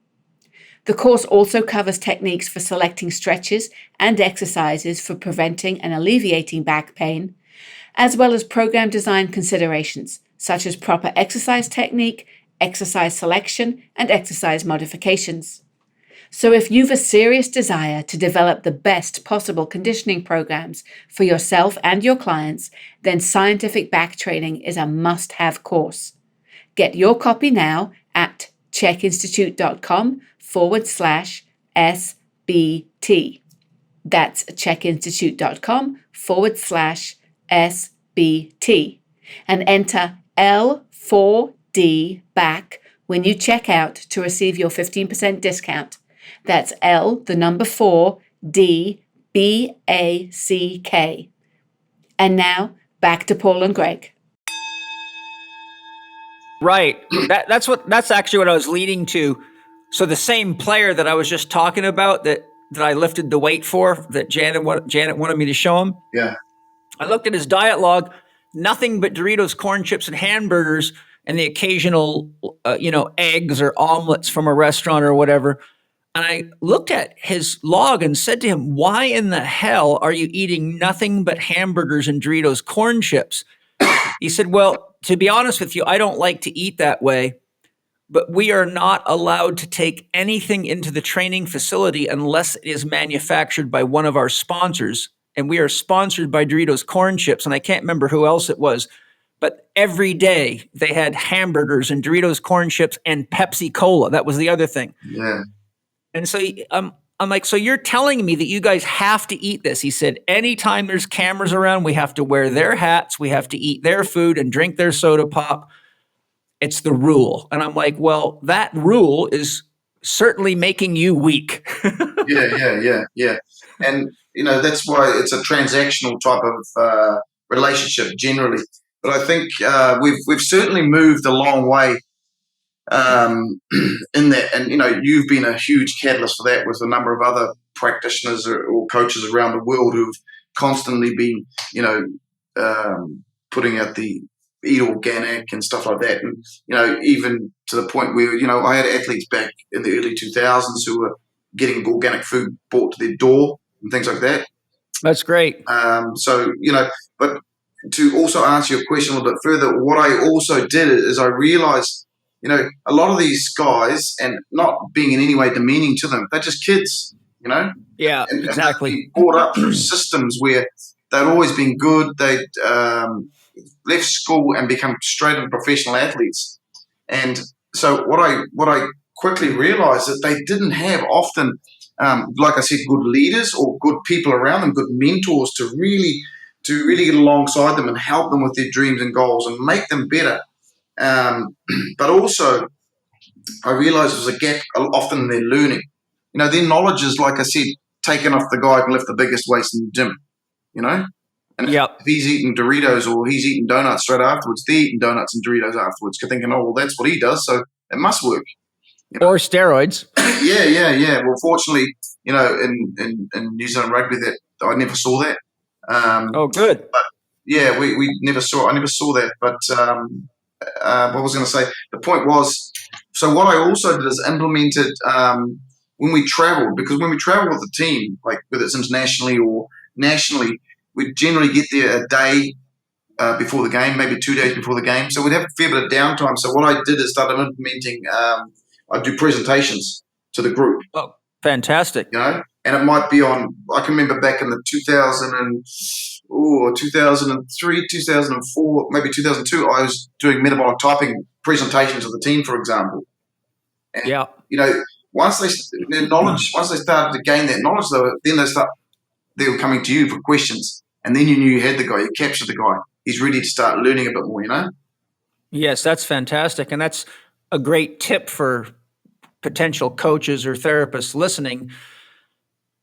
The course also covers techniques for selecting stretches and exercises for preventing and alleviating back pain, as well as program design considerations, such as proper exercise technique, exercise selection, and exercise modifications. So if you've a serious desire to develop the best possible conditioning programs for yourself and your clients, then scientific back training is a must-have course. Get your copy now at chekinstitute.com/SBT. That's chekinstitute.com/SBT. And enter L4D back when you check out to receive your 15% discount. That's L, the number 4, D, BACK. And now back to Paul and Greg. Right. That's actually what I was leading to. So the same player that I was just talking about that I lifted the weight for, that Janet wanted me to show him. Yeah. I looked at his diet log, nothing but Doritos, corn chips, and hamburgers, and the occasional, eggs or omelets from a restaurant or whatever. And I looked at his log and said to him, why in the hell are you eating nothing but hamburgers and Doritos, corn chips? He said, well, to be honest with you, I don't like to eat that way, but we are not allowed to take anything into the training facility unless it is manufactured by one of our sponsors. And we are sponsored by Doritos, corn chips, and I can't remember who else it was. But every day they had hamburgers and Doritos, corn chips, and Pepsi Cola. That was the other thing. Yeah. And so I'm like, so you're telling me that you guys have to eat this? He said, anytime there's cameras around, we have to wear their hats, we have to eat their food and drink their soda pop. It's the rule. And I'm like, well, that rule is certainly making you weak. Yeah. And, that's why it's a transactional type of relationship generally. But I think we've certainly moved a long way in that. And, you've been a huge catalyst for that with a number of other practitioners or coaches around the world who've constantly been, putting out the eat organic and stuff like that. And, even to the point where, I had athletes back in the early 2000s who were getting organic food brought to their door and things like that. That's great. But to also answer your question a little bit further, what I also did is I realized, a lot of these guys, and not being in any way demeaning to them, they're just kids, Yeah, and exactly. they've been brought up through systems where they'd always been good. They'd left school and become straight into professional athletes. And so what I quickly realized that they didn't have often, like I said, good leaders or good people around them, good mentors to really get alongside them and help them with their dreams and goals and make them better. But also, I realized there was a gap often in their learning. Their knowledge is, like I said, taken off the guy who can lift the biggest weights in the gym, And if he's eating Doritos or he's eating donuts straight afterwards, they're eating donuts and Doritos afterwards, thinking, oh, well, that's what he does, so it must work. Or steroids. Yeah. Well, fortunately, in New Zealand rugby, that I never saw that. Good. But yeah, we never saw. I never saw that. But what was I going to say? The point was, so what I also did is implemented when we traveled, because when we travel with the team, like whether it's internationally or nationally, we'd generally get there a day before the game, maybe 2 days before the game. So we'd have a fair bit of downtime. So what I did is started implementing. I'd do presentations to the group. Oh, fantastic! And it might be on. I can remember back in the 2003, 2004, maybe 2002. I was doing metabolic typing presentations of the team, for example. And, once they started to gain that knowledge, they were coming to you for questions, and then you knew you had the guy. You captured the guy. He's ready to start learning a bit more. Yes, that's fantastic, and that's a great tip for potential coaches or therapists listening.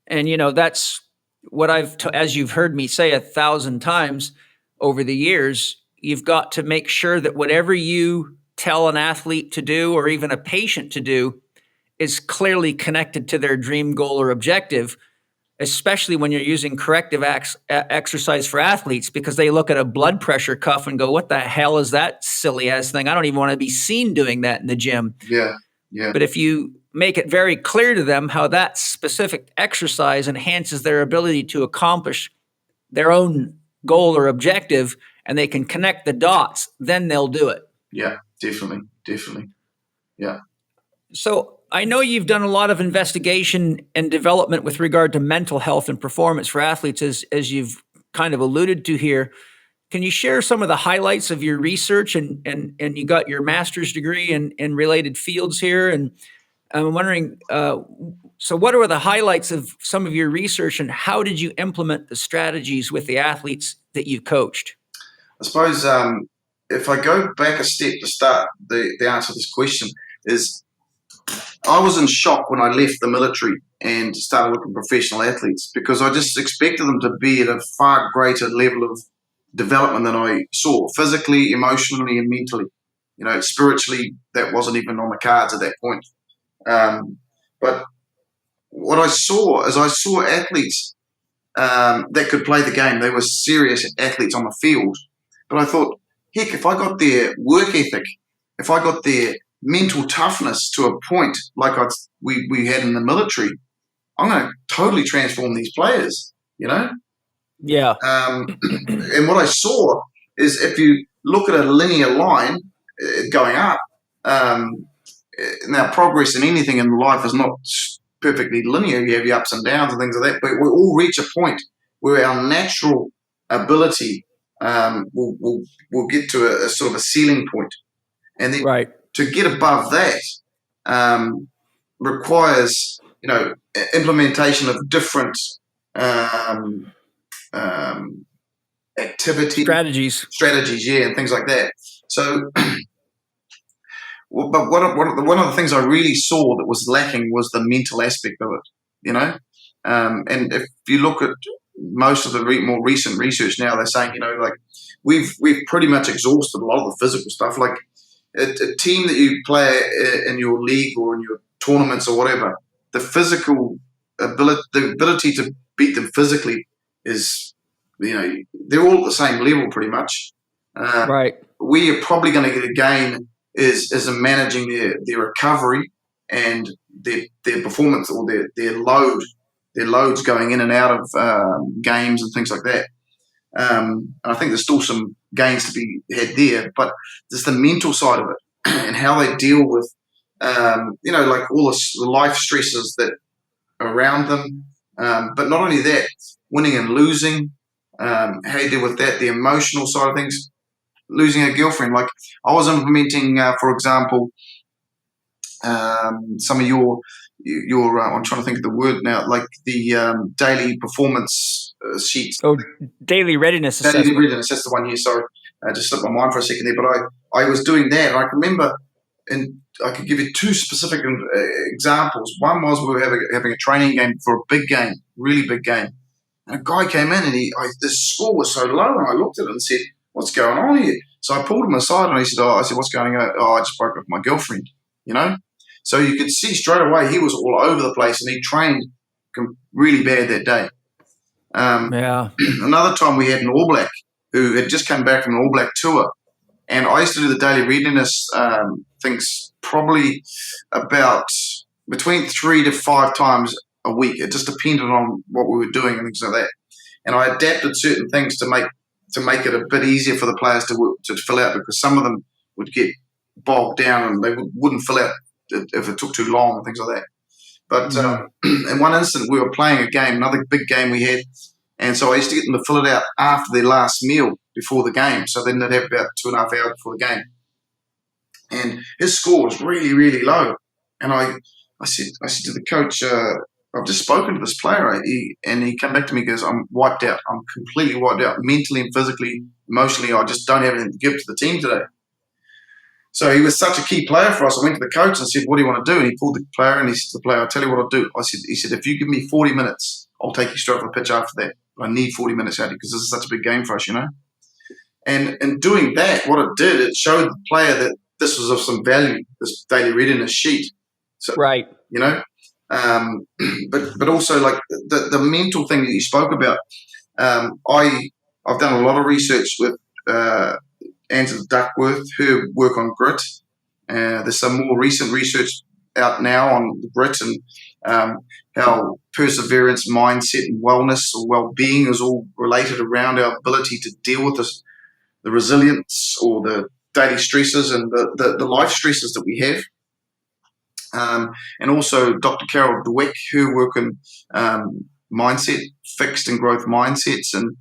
And, that's what as you've heard me say 1,000 times, over the years, you've got to make sure that whatever you tell an athlete to do or even a patient to do is clearly connected to their dream goal or objective, especially when you're using corrective exercise for athletes, because they look at a blood pressure cuff and go, what the hell is that silly ass thing? I don't even want to be seen doing that in the gym. Yeah. Yeah. But if you make it very clear to them how that specific exercise enhances their ability to accomplish their own goal or objective, and they can connect the dots, then they'll do it. Yeah, definitely. Yeah. So I know you've done a lot of investigation and development with regard to mental health and performance for athletes, as you've kind of alluded to here. Can you share some of the highlights of your research? And you got your master's degree in related fields here. And I'm wondering, so what are the highlights of some of your research, and how did you implement the strategies with the athletes that you coached? I suppose if I go back a step to start the answer to this question is, I was in shock when I left the military and started looking at professional athletes, because I just expected them to be at a far greater level of development than I saw, physically, emotionally, and mentally. Spiritually, that wasn't even on the cards at that point. But what I saw is athletes that could play the game. They were serious athletes on the field. But I thought, heck, if I got their work ethic, if I got their mental toughness to a point like we had in the military, I'm going to totally transform these players, Yeah. And what I saw is, if you look at a linear line going up, now progress in anything in life is not perfectly linear. You have your ups and downs and things like that, but we all reach a point where our natural ability will get to a sort of a ceiling point. And then right. To get above that requires, implementation of different activity strategies, yeah, and things like that. So, but one of the things I really saw that was lacking was the mental aspect of it, and if you look at most of the more recent research now, they're saying, like we've pretty much exhausted a lot of the physical stuff. Like a team that you play in your league or in your tournaments or whatever, the ability to beat them physically is, they're all at the same level pretty much. Right. Where you're probably going to get a gain is in managing their recovery and their performance, or their loads going in and out of games and things like that. And I think there's still some gains to be had there, but there's the mental side of it and how they deal with, like all the life stresses that are around them. But not only that, winning and losing, how you deal with that, the emotional side of things, losing a girlfriend. Like I was implementing, for example, some of your I'm trying to think of the word now, like the daily performance sheets. Oh, daily readiness assessment. Daily readiness, that's the one here. Sorry, I just slipped my mind for a second there. But I was doing that, and I can remember, and I could give you two specific examples. One was we were having a training game for a big game, really big game. And a guy came in, and the score was so low, and I looked at it and said, "What's going on here?" So I pulled him aside, and he said, I said, "What's going on?" "Oh, I just broke up with my girlfriend," So you could see straight away he was all over the place, and he trained really bad that day. Yeah. Another time we had an All Black who had just come back from an All Black tour, and I used to do the daily readiness things probably about between 3 to 5 times a week. It just depended on what we were doing and things like that. And I adapted certain things to make it a bit easier for the players to fill out, because some of them would get bogged down and they wouldn't fill out if it took too long and things like that. But in one instant, we were playing a game, another big game we had, and so I used to get them to fill it out after their last meal before the game. So then they'd have about 2.5 hours before the game. And his score was really, really low. And I said to the coach, I've just spoken to this player, and he came back to me and goes, "I'm wiped out. I'm completely wiped out, mentally and physically, emotionally. I just don't have anything to give to the team today." So he was such a key player for us. I went to the coach and said, "What do you want to do?" And he pulled the player, and he said to the player, "I'll tell you what I'll do." He said, "If you give me 40 minutes, I'll take you straight off the pitch after that. I need 40 minutes out of you because this is such a big game for us, And in doing that, what it did, it showed the player that this was of some value, this daily readiness sheet. So, Right. But also like the mental thing that you spoke about. I've done a lot of research with Angela Duckworth, her work on grit. There's some more recent research out now on the grit and how perseverance, mindset, and wellness or well-being is all related around our ability to deal with this, the resilience or the daily stresses and the life stresses that we have. And also Dr. Carol Dweck, her work in mindset, fixed and growth mindsets. And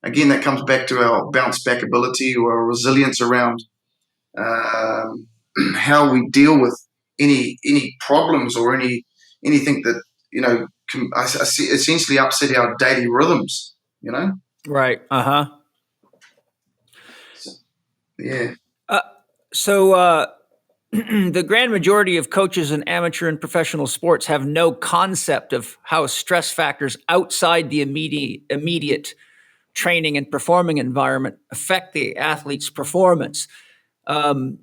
again, that comes back to our bounce back ability or our resilience around how we deal with any problems or anything that, can essentially upset our daily rhythms, Right. Uh-huh. Yeah. So the grand majority of coaches in amateur and professional sports have no concept of how stress factors outside the immediate training and performing environment affect the athlete's performance. One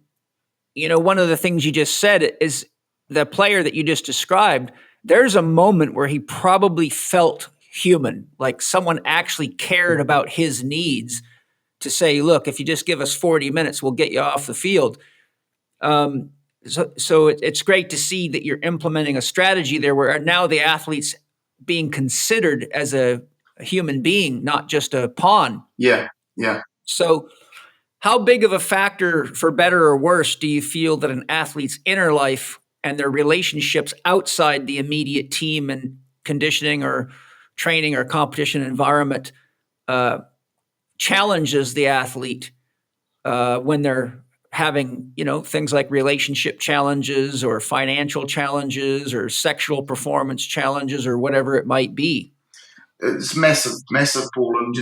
of the things you just said is the player that you just described, there's a moment where he probably felt human, like someone actually cared about his needs to say, look, if you just give us 40 minutes, we'll get you off the field. So it's great to see that you're implementing a strategy there where now the athlete's being considered as a human being, not just a pawn. Yeah. So how big of a factor, for better or worse, do you feel that an athlete's inner life and their relationships outside the immediate team and conditioning or training or competition environment challenges the athlete when they're having, things like relationship challenges or financial challenges or sexual performance challenges or whatever it might be? It's massive, Paul. And,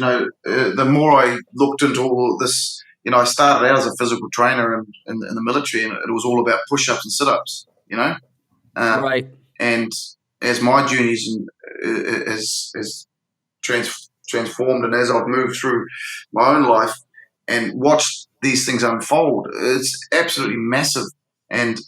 the more I looked into all this, I started out as a physical trainer in the military, and it was all about push-ups and sit-ups, Right. And as my journeys has transformed, and as I've moved through my own life and watched these things unfold, it's absolutely massive. And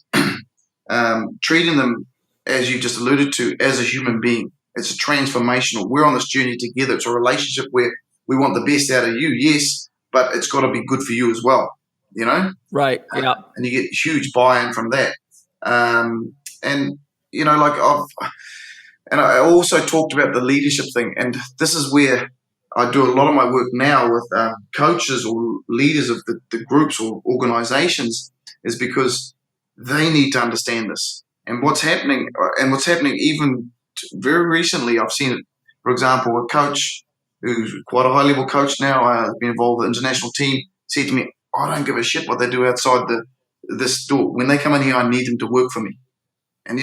treating them, as you just alluded to, as a human being, it's a transformational. We're on this journey together. It's a relationship where we want the best out of you, yes, but it's got to be good for you as well, Right. Yeah. And you get huge buy-in from that. And I also talked about the leadership thing, and this is where I do a lot of my work now with coaches or leaders of the groups or organizations, is because they need to understand this. And what's happening even very recently, I've seen it. For example, a coach who's quite a high-level coach now, been involved with the international team, said to me, I don't give a shit what they do outside this door. When they come in here, I need them to work for me. And,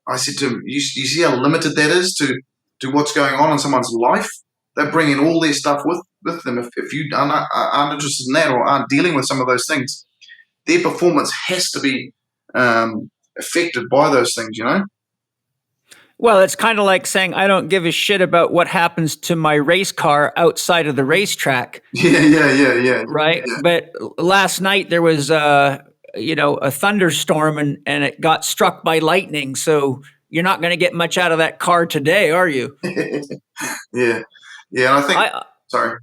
I said to him, you see how limited that is to what's going on in someone's life? They're bringing all their stuff with them. If you aren't interested in that or aren't dealing with some of those things, their performance has to be affected by those things, Well, it's kind of like saying, I don't give a shit about what happens to my race car outside of the racetrack. Yeah. Right. Yeah. But last night there was, a thunderstorm and it got struck by lightning. So you're not going to get much out of that car today, are you? Yeah. And I think, sorry.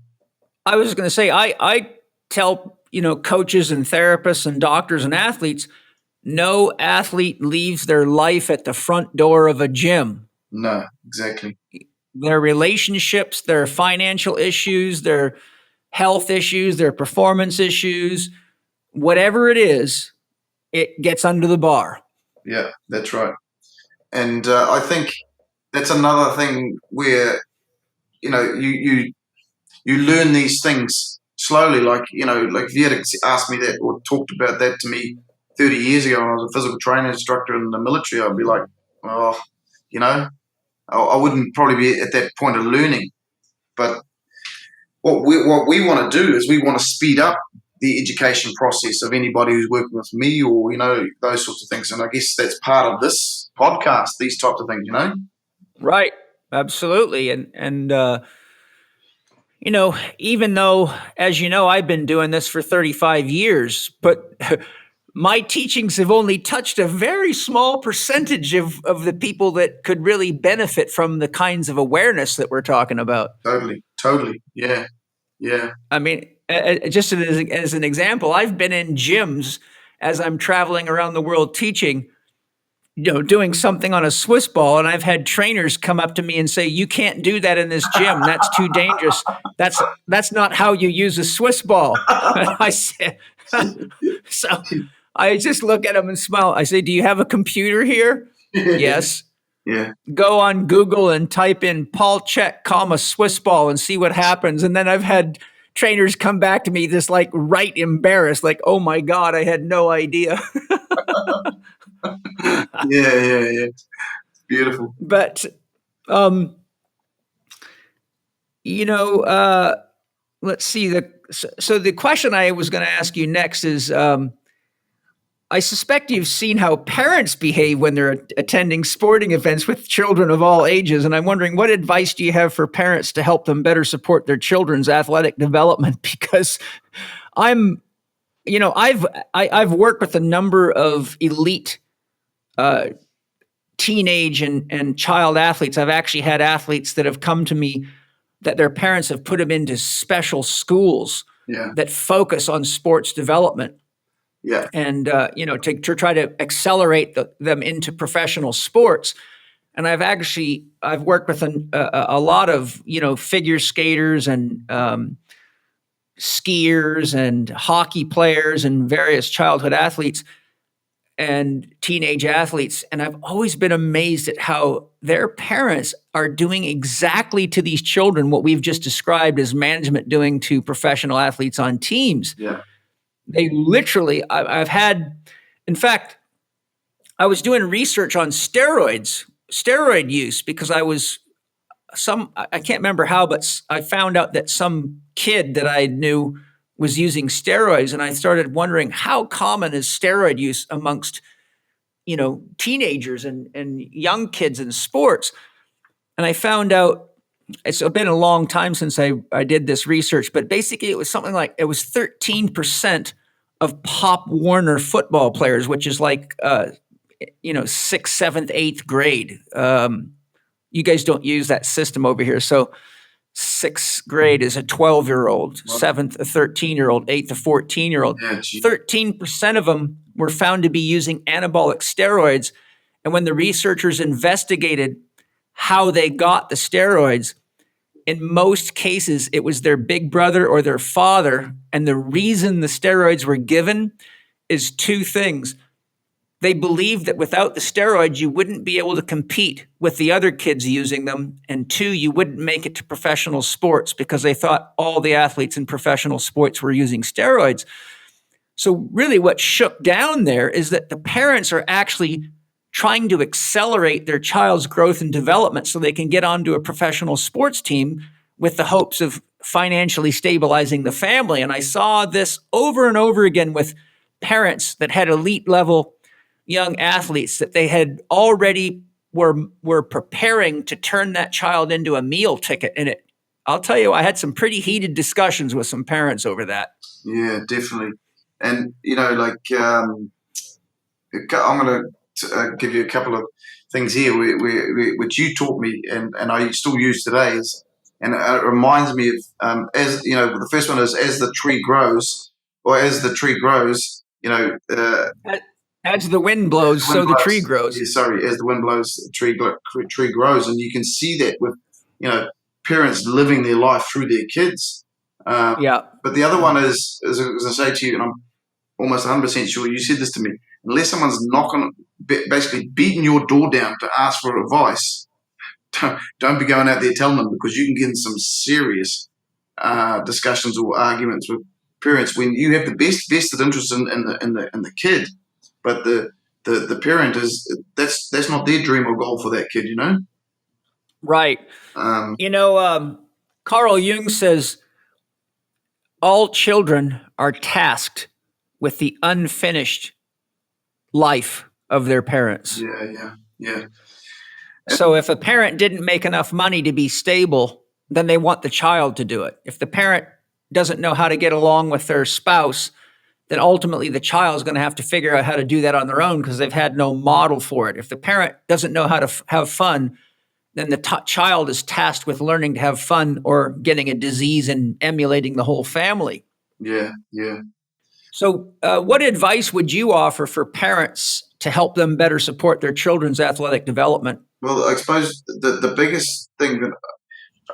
I was going to say, I tell, coaches and therapists and doctors and athletes, no athlete leaves their life at the front door of a gym. No, exactly. Their relationships, their financial issues, their health issues, their performance issues, whatever it is, it gets under the bar. Yeah, that's right. And I think that's another thing where, you learn these things slowly. Like if you had asked me that or talked about that to me 30 years ago when I was a physical training instructor in the military, I'd be like, oh, I wouldn't probably be at that point of learning. But what we want to do is we want to speed up the education process of anybody who's working with me or, those sorts of things. And I guess that's part of this podcast, these types of things, Right. Absolutely. And Even though, as you know, I've been doing this for 35 years, but my teachings have only touched a very small percentage of the people that could really benefit from the kinds of awareness that we're talking about. Totally. Yeah. I mean, just as an example, I've been in gyms as I'm traveling around the world teaching, doing something on a Swiss ball, and I've had trainers come up to me and say, "You can't do that in this gym. That's too dangerous. That's not how you use a Swiss ball." I said, so I just look at them and smile. I say, "Do you have a computer here?" Yes. Yeah. Go on Google and type in Paul Chek, Swiss ball and see what happens. And then I've had trainers come back to me just like right embarrassed, like, "Oh my God, I had no idea." Yeah. Beautiful. But, let's see. So the question I was going to ask you next is, I suspect you've seen how parents behave when they're attending sporting events with children of all ages. And I'm wondering, what advice do you have for parents to help them better support their children's athletic development? Because I've worked with a number of elite teenage and child athletes. I've actually had athletes that have come to me that their parents have put them into special schools that focus on sports development. Yeah. And, to try to accelerate them into professional sports. And I've worked with a lot of, figure skaters and skiers and hockey players and various childhood athletes and teenage athletes. And I've always been amazed at how their parents are doing exactly to these children what we've just described as management doing to professional athletes on teams. Yeah. They literally, in fact, I was doing research on steroid use, because I can't remember how, but I found out that some kid that I knew was using steroids, and I started wondering, how common is steroid use amongst, teenagers and young kids in sports? And I found out, it's been a long time since I did this research, but basically it was something like, it was 13% of Pop Warner football players, which is like, 6th, 7th, 8th grade. You guys don't use that system over here. So 6th grade is a 12-year-old, 7th, a 13-year-old, 8th, a 14-year-old. 13% of them were found to be using anabolic steroids. And when the researchers investigated how they got the steroids, in most cases, it was their big brother or their father. And the reason the steroids were given is two things. They believed that without the steroids, you wouldn't be able to compete with the other kids using them. And two, you wouldn't make it to professional sports, because they thought all the athletes in professional sports were using steroids. So really what shook down there is that the parents are actually trying to accelerate their child's growth and development so they can get onto a professional sports team with the hopes of financially stabilizing the family. And I saw this over and over again with parents that had elite level young athletes that they had already were preparing to turn that child into a meal ticket. And I'll tell you, I had some pretty heated discussions with some parents over that. Yeah, definitely. And, I'm going to give you a couple of things here which you taught me and I still use today. And it reminds me of, the first one is, as the tree grows, as the wind blows, so the tree grows. Yeah, sorry, as the wind blows, the tree grows. And you can see that with, parents living their life through their kids. But the other one is, as I say to you, and I'm almost 100% sure you said this to me, unless someone's basically beating your door down to ask for advice, don't be going out there telling them, because you can get in some serious discussions or arguments with parents when you have the best vested interest in the kid, but the parent that's not their dream or goal for that kid, Right. Carl Jung says all children are tasked with the unfinished life of their parents. Yeah. So if a parent didn't make enough money to be stable, then they want the child to do it. If the parent doesn't know how to get along with their spouse, then ultimately the child is going to have to figure out how to do that on their own because they've had no model for it. If the parent doesn't know how to have fun, then the child is tasked with learning to have fun or getting a disease and emulating the whole family. Yeah. So what advice would you offer for parents to help them better support their children's athletic development? Well, I suppose the biggest thing that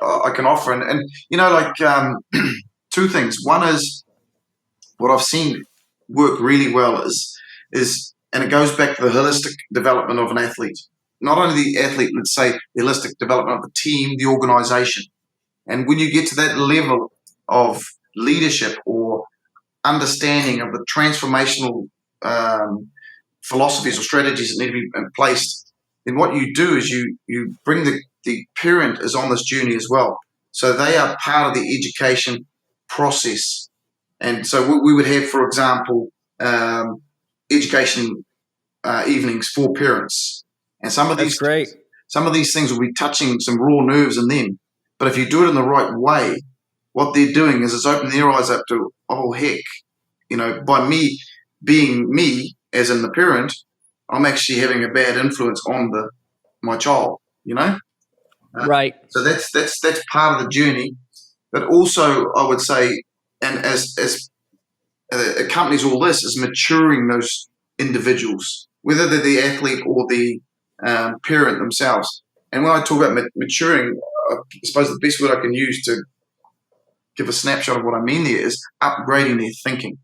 I can offer, and two things. One is what I've seen work really well is, and it goes back to the holistic development of an athlete. Not only the athlete, let's say the holistic development of the team, the organization. And when you get to that level of leadership or understanding of the transformational philosophies or strategies that need to be in place, then what you do is you bring the parent is on this journey as well. So they are part of the education process. And so we would have, for example, education evenings for parents. And some of That's great. Some of these things will be touching some raw nerves in them. But if you do it in the right way, what they're doing is it's opening their eyes up to, oh, heck, by me being me, as in the parent, I'm actually having a bad influence on my child, Right. So that's part of the journey. But also, I would say, and as accompanies all this, is maturing those individuals, whether they're the athlete or the parent themselves. And when I talk about maturing, I suppose the best word I can use to give a snapshot of what I mean there is upgrading their thinking,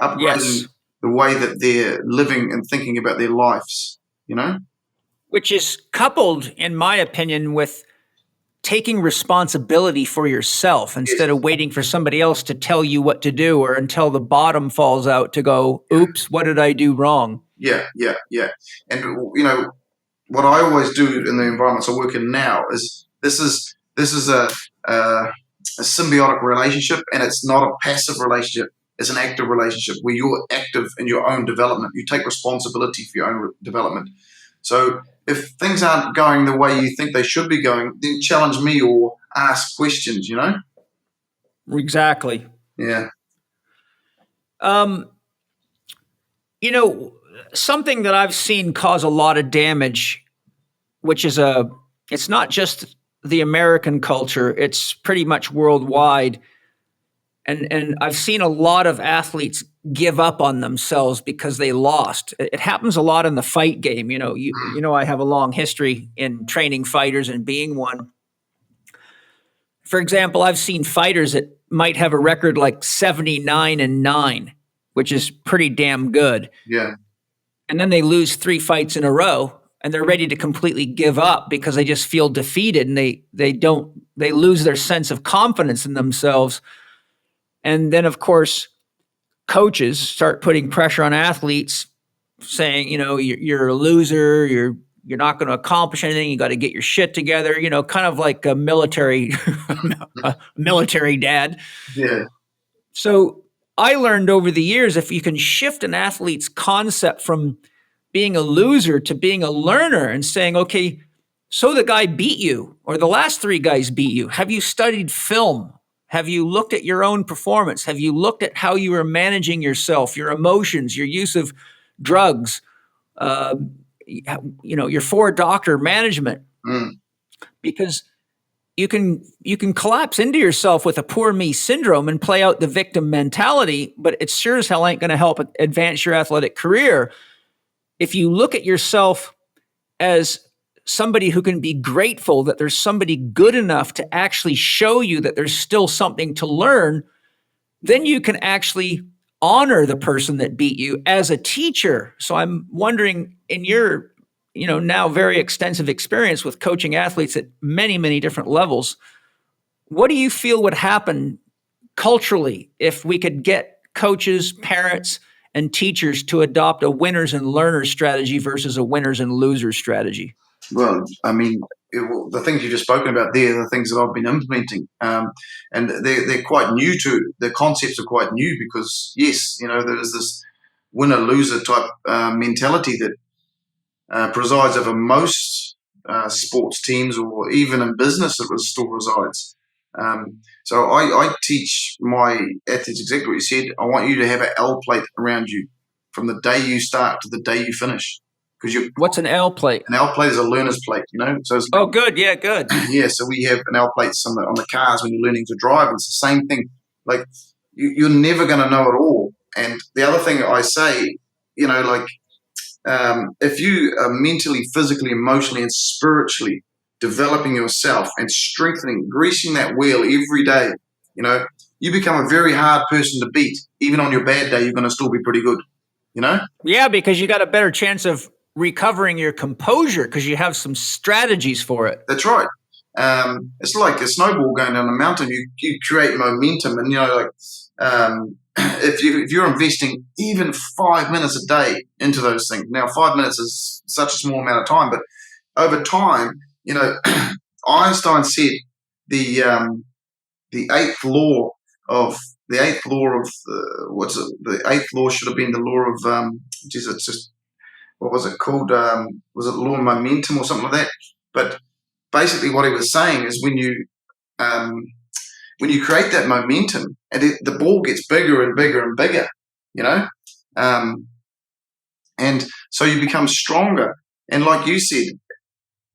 upgrading the way that they're living and thinking about their lives, Which is coupled, in my opinion, with taking responsibility for yourself instead of waiting for somebody else to tell you what to do or until the bottom falls out to go, oops, what did I do wrong? Yeah. And, what I always do in the environments I work in now is this is a symbiotic relationship, and it's not a passive relationship. It's an active relationship where you're active in your own development. You take responsibility for your own development. So if things aren't going the way you think they should be going, then challenge me or ask questions, Exactly. Yeah. Something that I've seen cause a lot of damage, which is it's not just the American culture, it's pretty much worldwide. And I've seen a lot of athletes give up on themselves because they lost. It happens a lot in the fight game. I have a long history in training fighters and being one. For example, I've seen fighters that might have a record like 79-9, which is pretty damn good. Yeah. And then they lose 3 fights in a row and they're ready to completely give up because they just feel defeated and they lose their sense of confidence in themselves. And then, of course, coaches start putting pressure on athletes saying, you're a loser, you're not going to accomplish anything, you got to get your shit together, kind of like a military dad. Yeah. So I learned over the years, if you can shift an athlete's concept from being a loser to being a learner and saying, okay, so the guy beat you or the last 3 guys beat you. Have you studied film? Have you looked at your own performance? Have you looked at how you are managing yourself, your emotions, your use of drugs, your 4-doctor management? Because you can collapse into yourself with a poor me syndrome and play out the victim mentality, but it sure as hell ain't going to help advance your athletic career. If you look at yourself as somebody who can be grateful that there's somebody good enough to actually show you that there's still something to learn, then you can actually honor the person that beat you as a teacher. So I'm wondering, in your, now very extensive experience with coaching athletes at many, many different levels, what do you feel would happen culturally if we could get coaches, parents, and teachers to adopt a winners and learners strategy versus a winners and losers strategy? Well, I mean, the things you've just spoken about there are the things that I've been implementing, and they're quite new the concepts are quite new because, yes, there's this winner-loser type mentality that presides over most sports teams, or even in business it still resides. So I teach my athletes exactly what you said. I want you to have an L plate around you from the day you start to the day you finish. What's an L plate? An L plate is a learner's plate, So it's good. Yeah, good. Yeah, so we have an L plates on the cars when you're learning to drive. It's the same thing. Like you're never going to know it all. And the other thing I say, if you are mentally, physically, emotionally, and spiritually developing yourself and strengthening, greasing that wheel every day, you become a very hard person to beat. Even on your bad day, you're going to still be pretty good, Yeah, because you got a better chance of recovering your composure because you have some strategies for it. That's right. It's like a snowball going down a mountain. You create momentum, and if you're investing even 5 minutes a day into those things. Now, 5 minutes is such a small amount of time, but over time, Einstein said the eighth law of the eighth law should have been the law of it's just what was it called? Was it law of momentum or something like that? But basically, what he was saying is when you create that momentum, and the ball gets bigger and bigger and bigger, and so you become stronger. And like you said,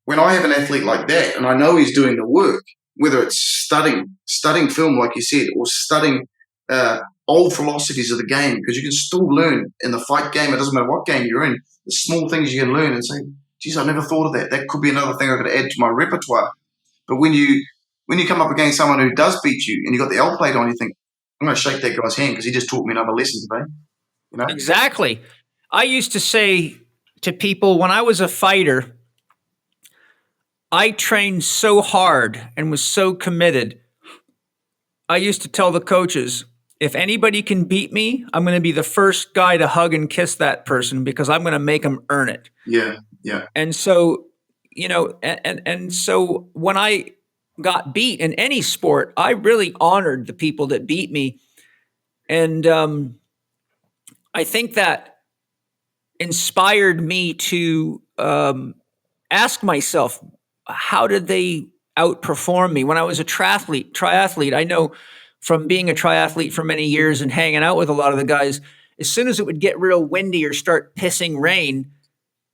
when I have an athlete like that, and I know he's doing the work, whether it's studying film, like you said, or studying old philosophies of the game, because you can still learn in the fight game. It doesn't matter what game you're in. The small things you can learn and say, geez, I never thought of that. That could be another thing I could add to my repertoire. But when you come up against someone who does beat you and you got the L plate on, you think, I'm going to shake that guy's hand because he just taught me another lesson today. Exactly. I used to say to people when I was a fighter, I trained so hard and was so committed. I used to tell the coaches, if anybody can beat me, I'm going to be the first guy to hug and kiss that person because I'm going to make them earn it. Yeah. And so, and so when I got beat in any sport, I really honored the people that beat me. And I think that inspired me to ask myself, how did they outperform me? When I was a triathlete, I know from being a triathlete for many years and hanging out with a lot of the guys, as soon as it would get real windy or start pissing rain,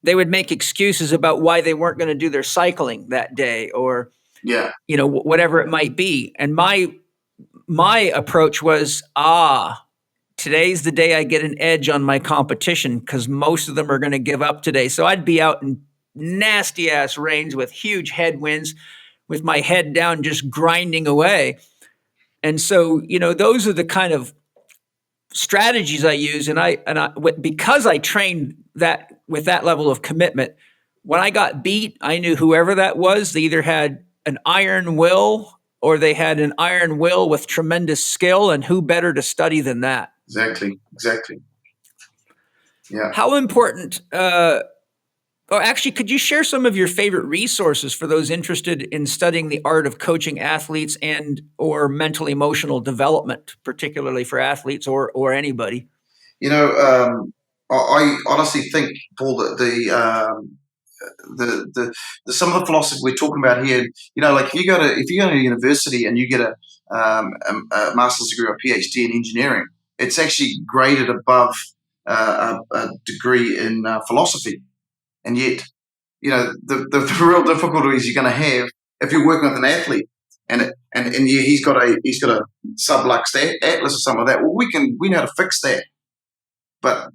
they would make excuses about why they weren't going to do their cycling that day or, whatever it might be. And my approach was, today's the day I get an edge on my competition because most of them are going to give up today. So I'd be out in nasty ass rains with huge headwinds with my head down, just grinding away. And so, those are the kind of strategies I use. Because I trained that with that level of commitment, when I got beat, I knew whoever that was, they either had an iron will or they had an iron will with tremendous skill, and who better to study than that? Exactly. Yeah. How important, actually, could you share some of your favorite resources for those interested in studying the art of coaching athletes and or mental emotional development, particularly for athletes or anybody? I honestly think, Paul, that the some of the philosophy we're talking about here, like if you go to university and you get a master's degree or PhD in engineering, it's actually graded above a degree in philosophy, and yet, the real difficulties you're going to have if you're working with an athlete, and he's got a sublux atlas or something like that. Well, we know how to fix that, but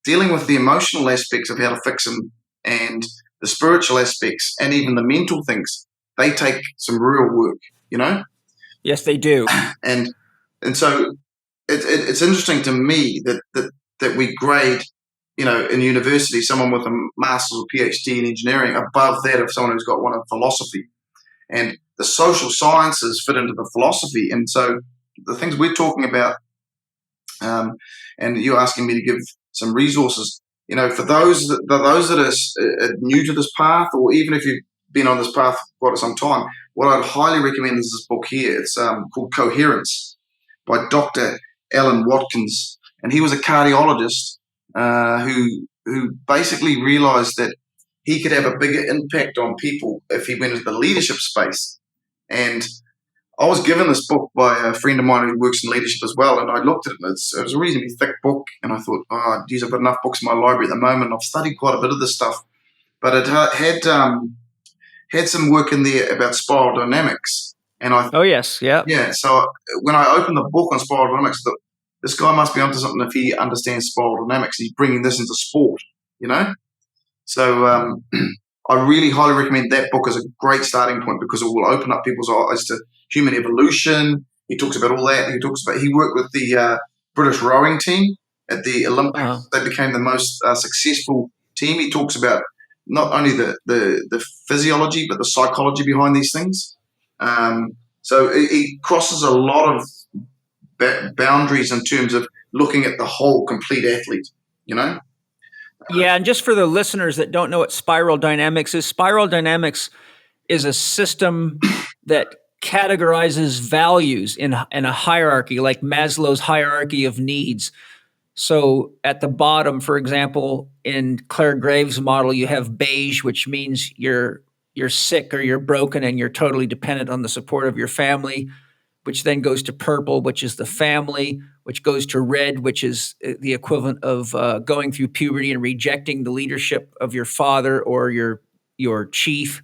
dealing with the emotional aspects of how to fix them and the spiritual aspects and even the mental things, they take some real work, Yes, they do. And so it's interesting to me that we grade, in university, someone with a master's or PhD in engineering above that of someone who's got one in philosophy. And the social sciences fit into the philosophy. And so the things we're talking about, and you're asking me to give some resources, for those that are new to this path, or even if you've been on this path for quite some time, what I'd highly recommend is this book here. It's called Coherence by Dr. Alan Watkins. And he was a cardiologist who basically realized that he could have a bigger impact on people if he went into the leadership space. And I was given this book by a friend of mine who works in leadership as well, and I looked at it, and it was a reasonably thick book, and I thought, geez, I've got enough books in my library at the moment. I've studied quite a bit of this stuff, but it had some work in there about spiral dynamics, and I Oh yes, yeah. yeah. So when I opened the book on spiral dynamics, I thought, this guy must be onto something if he understands spiral dynamics. He's bringing this into sport, you know. So I really highly recommend that book as a great starting point because it will open up people's eyes to human evolution. He talks about all that. He worked with the British rowing team at the Olympics. Uh-huh. They became the most successful team. He talks about not only the physiology but the psychology behind these things. So it crosses a lot of boundaries in terms of looking at the whole complete athlete, you know? Yeah, and just for the listeners that don't know what spiral dynamics is a system that categorizes values in a hierarchy, like Maslow's hierarchy of needs. So at the bottom, for example, in Claire Graves' model, you have beige, which means you're sick or you're broken and you're totally dependent on the support of your family, which then goes to purple, which is the family, which goes to red, which is the equivalent of going through puberty and rejecting the leadership of your father or your chief,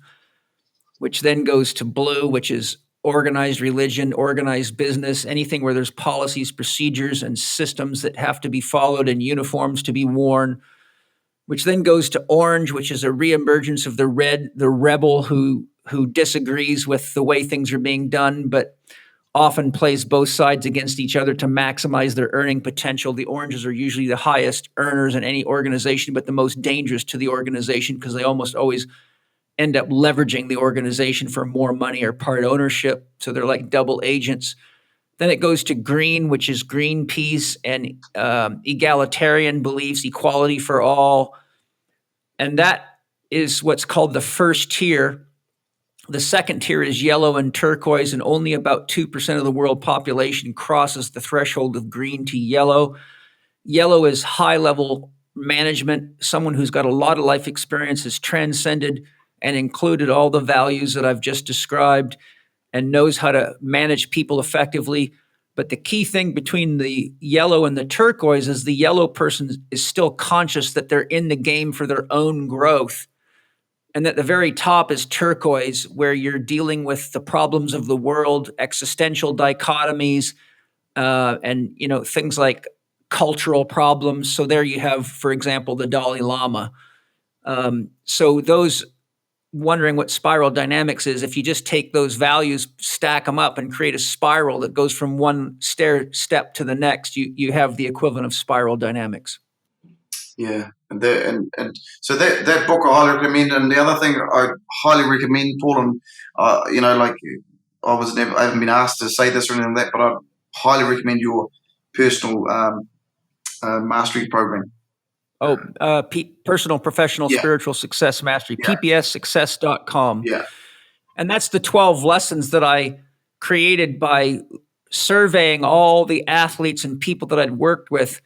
which then goes to blue, which is organized religion, organized business, anything where there's policies, procedures, and systems that have to be followed and uniforms to be worn, which then goes to orange, which is a reemergence of the rebel who disagrees with the way things are being done, but often plays both sides against each other to maximize their earning potential. The oranges are usually the highest earners in any organization, but the most dangerous to the organization because they almost always end up leveraging the organization for more money or part ownership. So they're like double agents. Then it goes to green, which is Greenpeace and egalitarian beliefs, equality for all. And that is what's called the first tier. The second tier is yellow and turquoise, and only about 2% of the world population crosses the threshold of green to yellow. Yellow is high-level management, someone who's got a lot of life experience, has transcended and included all the values that I've just described and knows how to manage people effectively. But the key thing between the yellow and the turquoise is the yellow person is still conscious that they're in the game for their own growth. And at the very top is turquoise, where you're dealing with the problems of the world, existential dichotomies, and things like cultural problems. So there you have, for example, the Dalai Lama. So those wondering what spiral dynamics is, if you just take those values, stack them up, and create a spiral that goes from one step to the next, you have the equivalent of spiral dynamics. Yeah, and so that book I highly recommend. And the other thing I highly recommend, Paul, and like I haven't been asked to say this or anything like that, but I highly recommend your personal mastery program. Personal, professional, Yeah. spiritual success mastery, Yeah. ppssuccess.com. Yeah. And that's the 12 lessons that I created by surveying all the athletes and people that I'd worked with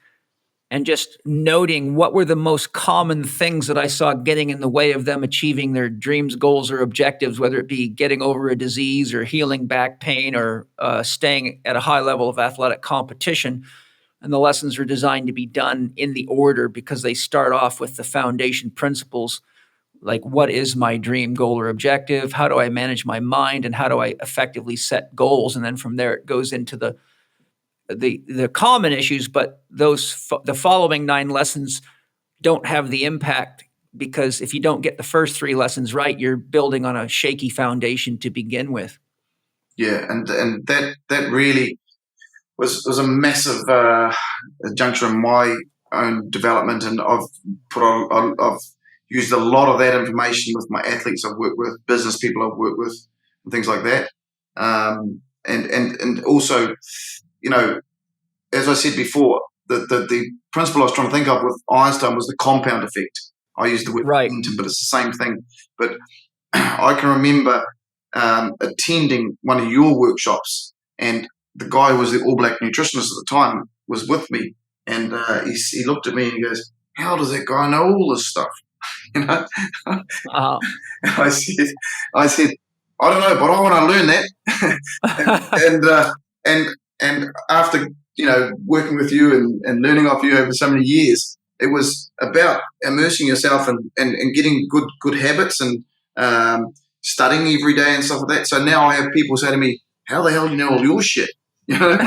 and just noting what were the most common things that I saw getting in the way of them achieving their dreams, goals, or objectives, whether it be getting over a disease or healing back pain or staying at a high level of athletic competition. And the lessons are designed to be done in the order because they start off with the foundation principles, like what is my dream, goal, or objective? How do I manage my mind? And how do I effectively set goals? And then from there, it goes into the common issues, but the following 9 lessons don't have the impact because if you don't get the first 3 lessons right, you're building on a shaky foundation to begin with. Yeah, and that really was a massive juncture in my own development, and I've used a lot of that information with my athletes I've worked with, business people I've worked with, and things like that. And also, as I said before, the principle I was trying to think of with Einstein was the compound effect. I used the word momentum, but it's the same thing. But I can remember attending one of your workshops, and the guy who was the All Black nutritionist at the time was with me, and he looked at me and he goes, "How does that guy know all this stuff?" You know, Uh, I said, I said, I don't know, but I want to learn that. and and and after working with you and learning off you over so many years, it was about immersing yourself and getting good habits and studying every day and stuff like that. So now I have people say to me, "How the hell do you know all your shit?" You know.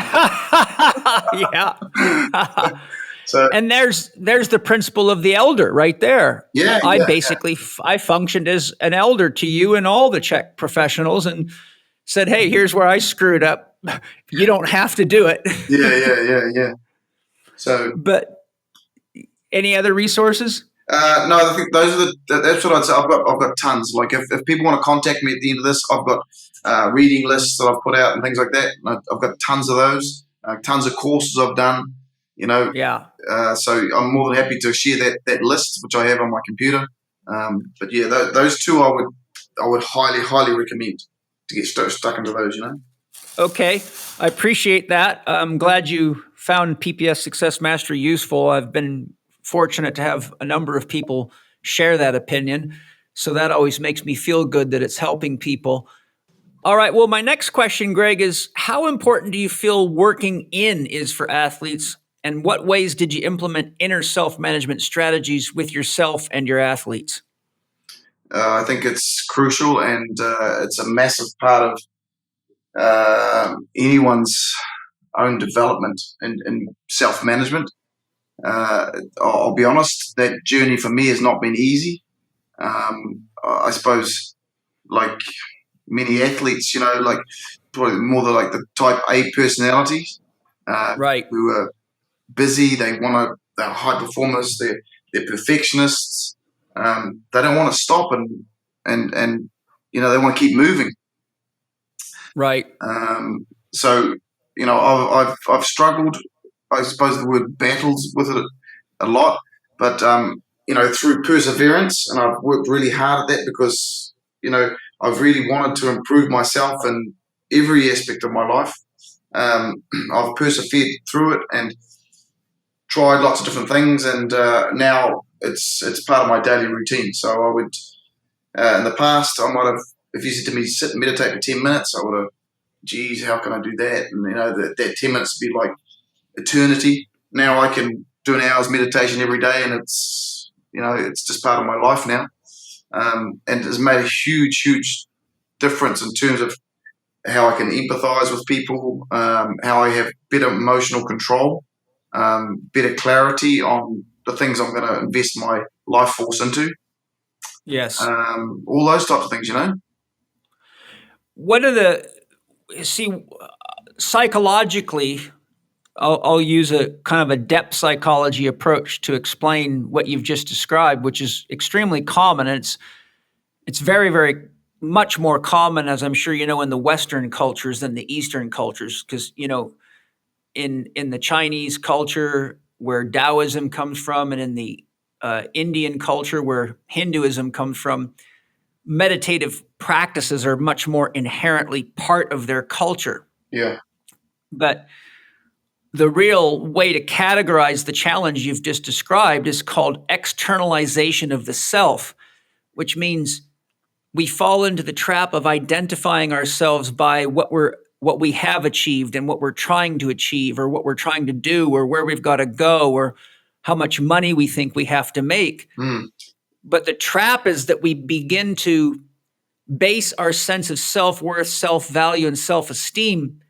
yeah. So And there's the principle of the elder right there. yeah, I yeah, basically I functioned as an elder to you and all the Chek professionals and said, "Hey, here's where I screwed up. You don't have to do it." yeah. So But any other resources? no, I think those are that's what I'd say. I've got tons. Like if people want to contact me at the end of this, I've got reading lists that I've put out and things like that. And I've got tons of those, tons of courses I've done. Yeah. So I'm more than happy to share that list, which I have on my computer. But yeah, those two I would highly recommend to get stuck into those. Okay. I appreciate that. I'm glad you found PPS Success Mastery useful. I've been fortunate to have a number of people share that opinion. So that always makes me feel good that it's helping people. All right. Well, my next question, Greg, is how important do you feel working in is for athletes? And what ways did you implement inner self-management strategies with yourself and your athletes? I think it's crucial, and it's a massive part of anyone's own development and self-management. I'll be honest, that journey for me has not been easy. I suppose, like many athletes, like probably more the type A personalities, Right. who are busy. They're high performers. They're perfectionists. They don't want to stop and they want to keep moving. Right. So I've struggled. I suppose the word battles with it a lot, but through perseverance, and I've worked really hard at that because I've really wanted to improve myself in every aspect of my life. I've persevered through it and tried lots of different things, and now it's part of my daily routine. So I would, in the past, I might have, if you said to me sit and meditate for 10 minutes, I would have, geez, how can I do that? And that 10 minutes would be like eternity. Now I can do an hour's meditation every day, and it's just part of my life now, and it's made a huge difference in terms of how I can empathize with people, how I have better emotional control, better clarity on the things I'm going to invest my life force into. Yes. All those types of things, What are psychologically, I'll use a kind of a depth psychology approach to explain what you've just described, which is extremely common. And it's very, very much more common, as I'm sure you know, in the Western cultures than the Eastern cultures. Because, in the Chinese culture where Taoism comes from, and in the Indian culture where Hinduism comes from, meditative practices are much more inherently part of their culture. Yeah. But the real way to categorize the challenge you've just described is called externalization of the self, which means we fall into the trap of identifying ourselves by what we have achieved and what we're trying to achieve, or what we're trying to do, or where we've got to go, or how much money we think we have to make. But the trap is that we begin to base our sense of self-worth, self-value, and self-esteem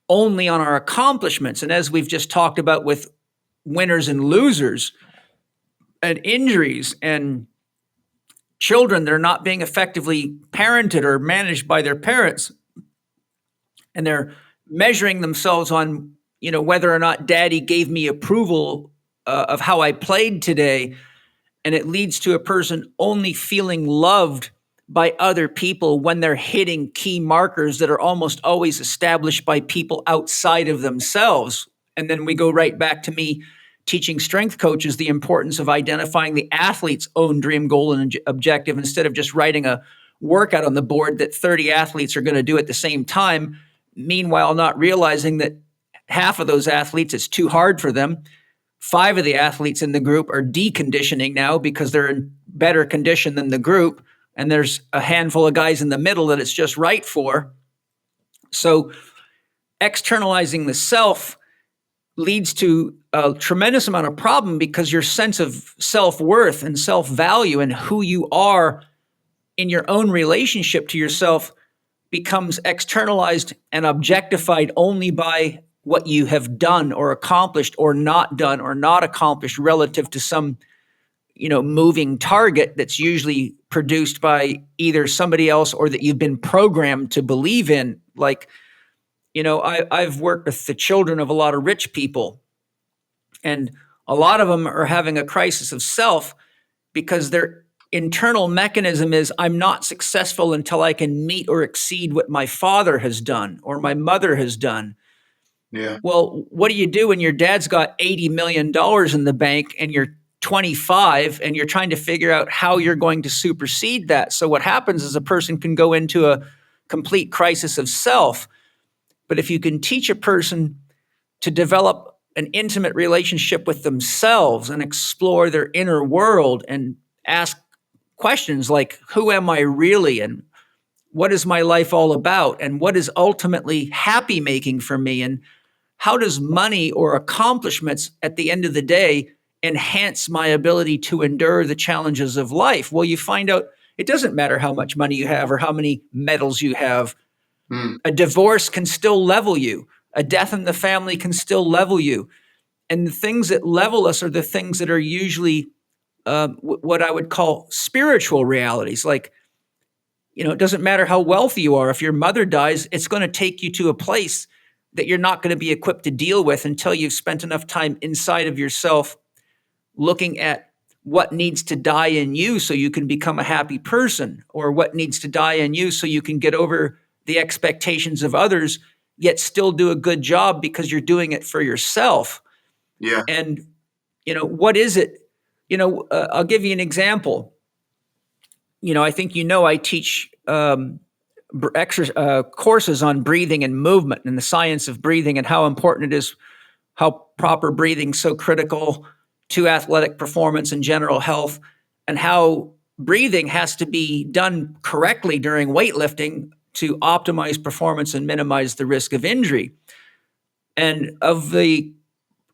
only on our accomplishments. And as we've just talked about with winners and losers and injuries and children that are not being effectively parented or managed by their parents, and they're measuring themselves on, whether or not daddy gave me approval of how I played today. And it leads to a person only feeling loved by other people when they're hitting key markers that are almost always established by people outside of themselves. And then we go right back to me teaching strength coaches the importance of identifying the athlete's own dream goal and objective, instead of just writing a workout on the board that 30 athletes are going to do at the same time, meanwhile not realizing that half of those athletes, it's too hard for them. 5 of the athletes in the group are deconditioning now because they're in better condition than the group. And there's a handful of guys in the middle that it's just right for. So externalizing the self leads to a tremendous amount of problem because your sense of self-worth and self-value and who you are in your own relationship to yourself becomes externalized and objectified only by what you have done or accomplished or not done or not accomplished relative to some, moving target that's usually produced by either somebody else or that you've been programmed to believe in. Like, I've worked with the children of a lot of rich people, and a lot of them are having a crisis of self because their internal mechanism is, I'm not successful until I can meet or exceed what my father has done or my mother has done. Yeah. Well, what do you do when your dad's got $80 million in the bank and you're 25 and you're trying to figure out how you're going to supersede that? So what happens is a person can go into a complete crisis of self. But if you can teach a person to develop an intimate relationship with themselves and explore their inner world and ask questions like, who am I really? And what is my life all about? And what is ultimately happy making for me? And how does money or accomplishments at the end of the day enhance my ability to endure the challenges of life? Well, you find out it doesn't matter how much money you have or how many medals you have. A divorce can still level you. A death in the family can still level you. And the things that level us are the things that are usually what I would call spiritual realities. Like, it doesn't matter how wealthy you are. If your mother dies, it's going to take you to a place that you're not going to be equipped to deal with until you've spent enough time inside of yourself looking at what needs to die in you so you can become a happy person, or what needs to die in you so you can get over the expectations of others, yet still do a good job because you're doing it for yourself. Yeah. And, what is it? I'll give you an example. I think I teach courses on breathing and movement and the science of breathing and how important it is, how proper breathing is so critical to athletic performance and general health, and how breathing has to be done correctly during weightlifting to optimize performance and minimize the risk of injury. And of the,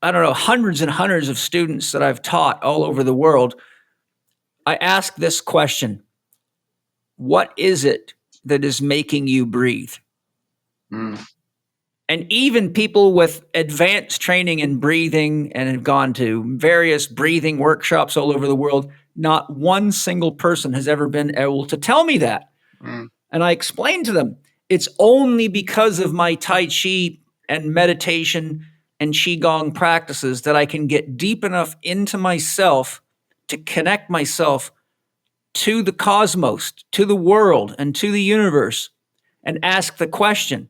hundreds and hundreds of students that I've taught all over the world, I ask this question: what is it that is making you breathe? And even people with advanced training in breathing and have gone to various breathing workshops all over the world, not one single person has ever been able to tell me that. And I explained to them, it's only because of my Tai Chi and meditation and Qigong practices that I can get deep enough into myself to connect myself to the cosmos, to the world, and to the universe, and ask the question.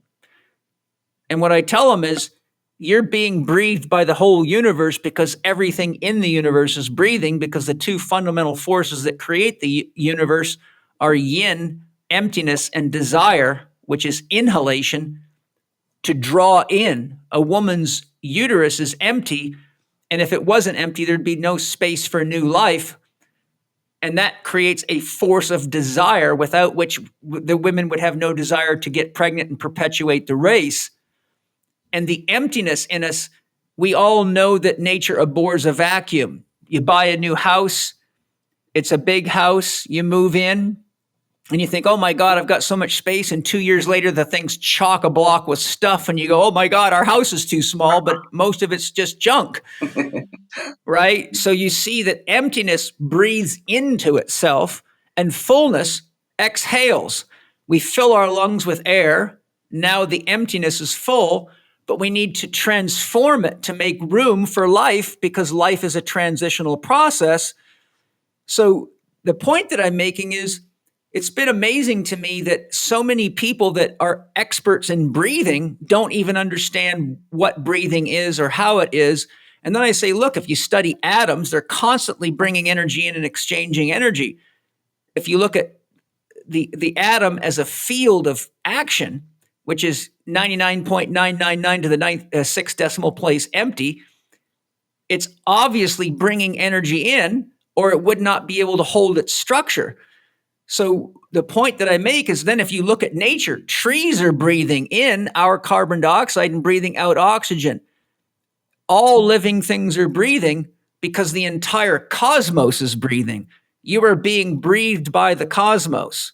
And what I tell them is, you're being breathed by the whole universe because everything in the universe is breathing, because the two fundamental forces that create the universe are yin, emptiness, and desire, which is inhalation, to draw in. A woman's uterus is empty, and if it wasn't empty, there'd be no space for new life. And that creates a force of desire, without which the women would have no desire to get pregnant and perpetuate the race. And the emptiness in us, we all know that nature abhors a vacuum. You buy a new house, it's a big house, you move in, and you think, oh my God, I've got so much space. And 2 years later, the thing's chock-a-block with stuff. And you go, oh my God, our house is too small, but most of it's just junk, right? So you see that emptiness breathes into itself and fullness exhales. We fill our lungs with air. Now the emptiness is full, but we need to transform it to make room for life, because life is a transitional process. So the point that I'm making is, it's been amazing to me that so many people that are experts in breathing don't even understand what breathing is or how it is. And then I say, look, if you study atoms, they're constantly bringing energy in and exchanging energy. If you look at the atom as a field of action, which is 99.999 to the 6th decimal place empty, it's obviously bringing energy in, or it would not be able to hold its structure. So the point that I make is then if you look at nature, trees are breathing in our carbon dioxide and breathing out oxygen. All living things are breathing because the entire cosmos is breathing. You are being breathed by the cosmos.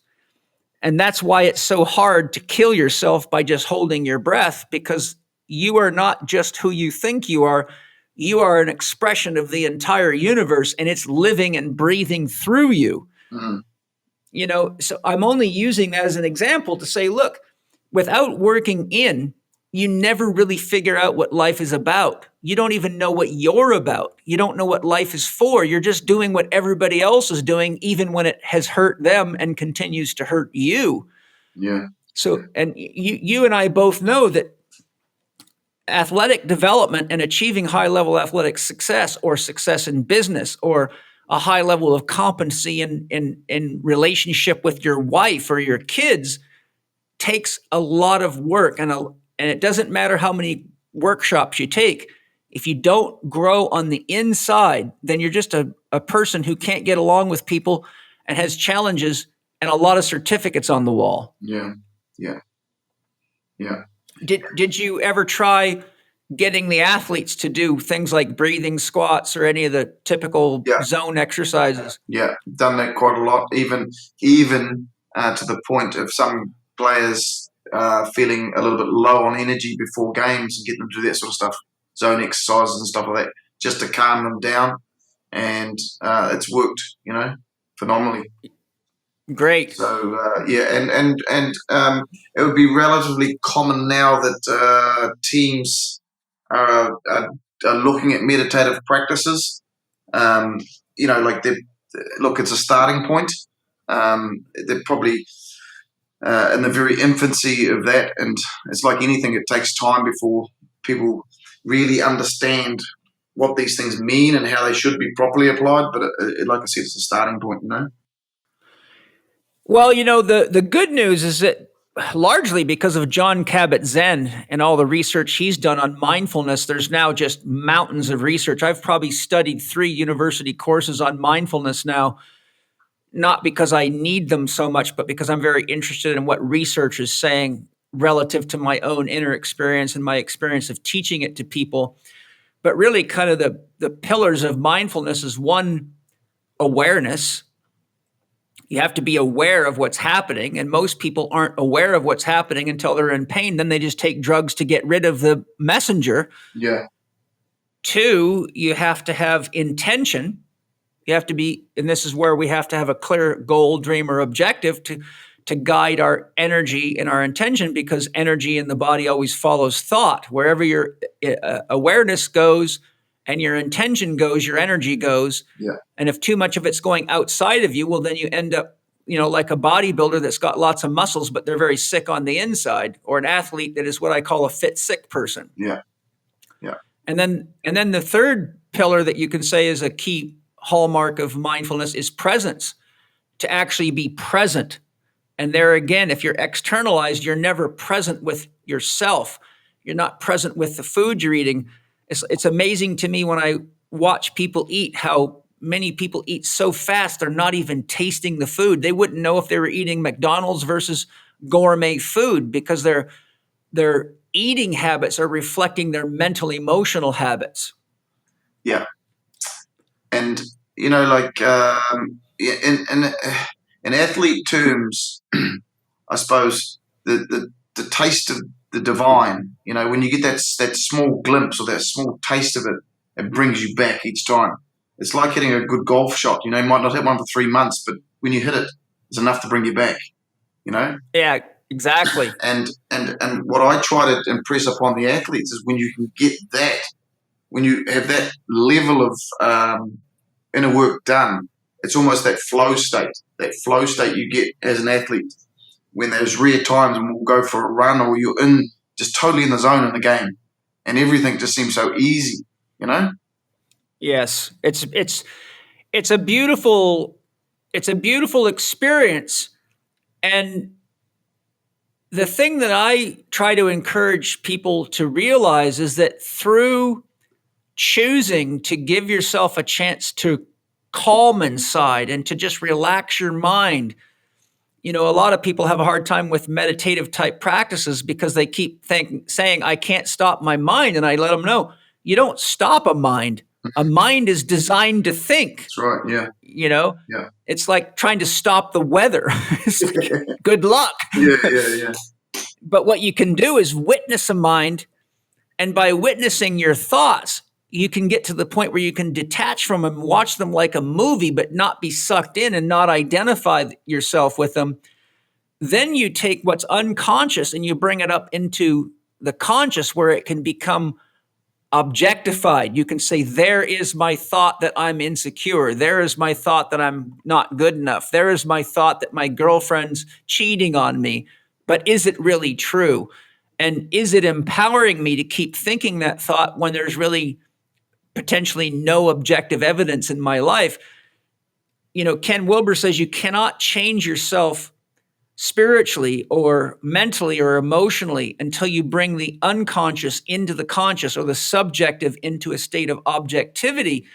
And that's why it's so hard to kill yourself by just holding your breath, because you are not just who you think you are. You are an expression of the entire universe, and it's living and breathing through you. Mm. So I'm only using that as an example to say, look, without working in, you never really figure out what life is about. You don't even know what you're about. You don't know what life is for. You're just doing what everybody else is doing, even when it has hurt them and continues to hurt you. Yeah. So, and you and I both know that athletic development and achieving high-level athletic success, or success in business, or a high level of competency in relationship with your wife or your kids takes a lot of work. And it doesn't matter how many workshops you take. If you don't grow on the inside, then you're just a person who can't get along with people and has challenges and a lot of certificates on the wall. Yeah. Did you ever try getting the athletes to do things like breathing squats or any of the typical zone exercises? Yeah, done that quite a lot. Even to the point of some players feeling a little bit low on energy before games, and getting them to do that sort of stuff, zone exercises and stuff like that, just to calm them down. And it's worked, phenomenally. Great. So and it would be relatively common now that teams are looking at meditative practices. Like it's a starting point. They're probably in the very infancy of that, and it's like anything; it takes time before people really understand what these things mean and how they should be properly applied. But like I said, it's a starting point, Well, the good news is that largely because of John Kabat-Zinn and all the research he's done on mindfulness, there's now just mountains of research. I've probably studied 3 university courses on mindfulness now, not because I need them so much, but because I'm very interested in what research is saying relative to my own inner experience and my experience of teaching it to people. But really kind of the pillars of mindfulness is, one, awareness. You have to be aware of what's happening, and most people aren't aware of what's happening until they're in pain. Then they just take drugs to get rid of the messenger. Yeah. 2, you have to have intention. You have to be, and this is where we have to have a clear goal, dream, or objective to guide our energy and our intention, because energy in the body always follows thought. Wherever your awareness goes and your intention goes, your energy goes. Yeah. And if too much of it's going outside of you, well, then you end up, like a bodybuilder that's got lots of muscles, but they're very sick on the inside, or an athlete that is what I call a fit, sick person. Yeah. And then the third pillar that you can say is a key hallmark of mindfulness is presence, to actually be present. And there again, if you're externalized, you're never present with yourself. You're not present with the food you're eating. It's amazing to me when I watch people eat, how many people eat so fast they're not even tasting the food. They wouldn't know if they were eating McDonald's versus gourmet food, because their eating habits are reflecting their mental, emotional habits. Yeah. And, in athlete terms, I suppose the taste of the divine, when you get that small glimpse or that small taste of it, it brings you back each time. It's like hitting a good golf shot. You might not hit one for 3 months, but when you hit it, it's enough to bring you back, Yeah, exactly. And what I try to impress upon the athletes is when you can get that, when you have that level of inner work done, it's almost that flow state you get as an athlete when there's rare times and we'll go for a run, or you're just totally in the zone in the game and everything just seems so easy, Yes, it's a beautiful experience. And the thing that I try to encourage people to realize is that through choosing to give yourself a chance to calm inside and to just relax your mind. A lot of people have a hard time with meditative type practices because they keep saying, I can't stop my mind. And I let them know, you don't stop a mind. A mind is designed to think. That's right. Yeah. Yeah. It's like trying to stop the weather. Good luck. Yeah. But what you can do is witness a mind. And by witnessing your thoughts, you can get to the point where you can detach from them, watch them like a movie, but not be sucked in and not identify yourself with them. Then you take what's unconscious and you bring it up into the conscious where it can become objectified. You can say, there is my thought that I'm insecure. There is my thought that I'm not good enough. There is my thought that my girlfriend's cheating on me. But is it really true? And is it empowering me to keep thinking that thought when there's really potentially no objective evidence in my life? Ken Wilber says you cannot change yourself spiritually or mentally or emotionally until you bring the unconscious into the conscious or the subjective into a state of objectivity.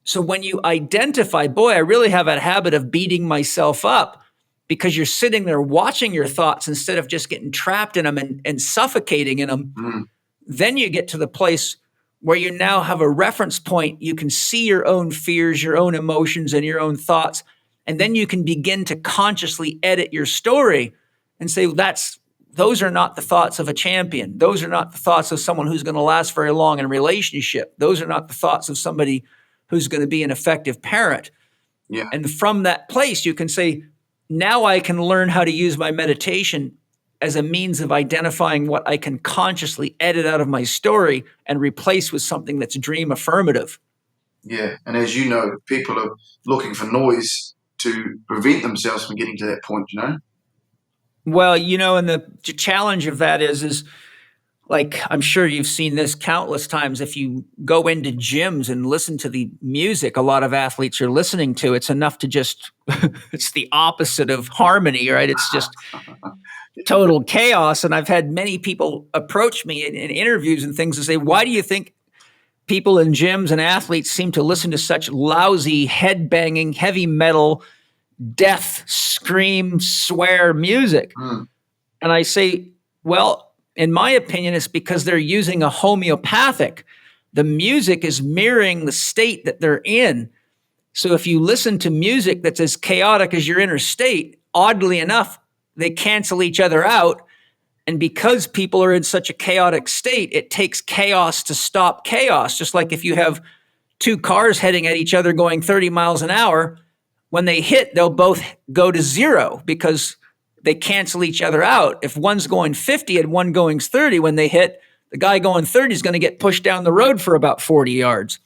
So when you identify, boy, I really have a habit of beating myself up because you're sitting there watching your thoughts instead of just getting trapped in them and suffocating in them, then you get to the place where you now have a reference point. You can see your own fears, your own emotions, and your own thoughts. And then you can begin to consciously edit your story and say, those are not the thoughts of a champion. Those are not the thoughts of someone who's going to last very long in a relationship. Those are not the thoughts of somebody who's going to be an effective parent. Yeah. And from that place, you can say, now I can learn how to use my meditation as a means of identifying what I can consciously edit out of my story and replace with something that's dream affirmative. Yeah. And as you know, people are looking for noise to prevent themselves from getting to that point, Well, and the challenge of that is like, I'm sure you've seen this countless times. If you go into gyms and listen to the music a lot of athletes are listening to, it's enough to just, it's the opposite of harmony, right? It's just total chaos. And I've had many people approach me in interviews and things and say, why do you think people in gyms and athletes seem to listen to such lousy, head-banging, heavy metal, death, scream, swear music? And I say, well, in my opinion, it's because they're using a homeopathic. The music is mirroring the state that they're in. So if you listen to music that's as chaotic as your inner state, oddly enough, they cancel each other out. And because people are in such a chaotic state, it takes chaos to stop chaos. Just like if you have two cars heading at each other going 30 miles an hour, when they hit, they'll both go to zero because they cancel each other out. If one's going 50 and one going 30, when they hit, the guy going 30 is going to get pushed down the road for about 40 yards.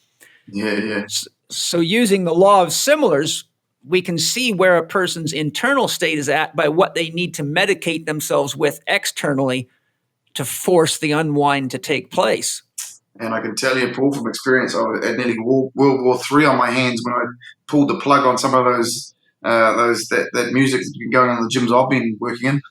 Yeah. So using the law of similars, we can see where a person's internal state is at by what they need to medicate themselves with externally to force the unwind to take place. And I can tell you, Paul, from experience, I had nearly World War III on my hands when I pulled the plug on some of that music that's been going on in the gyms I've been working in.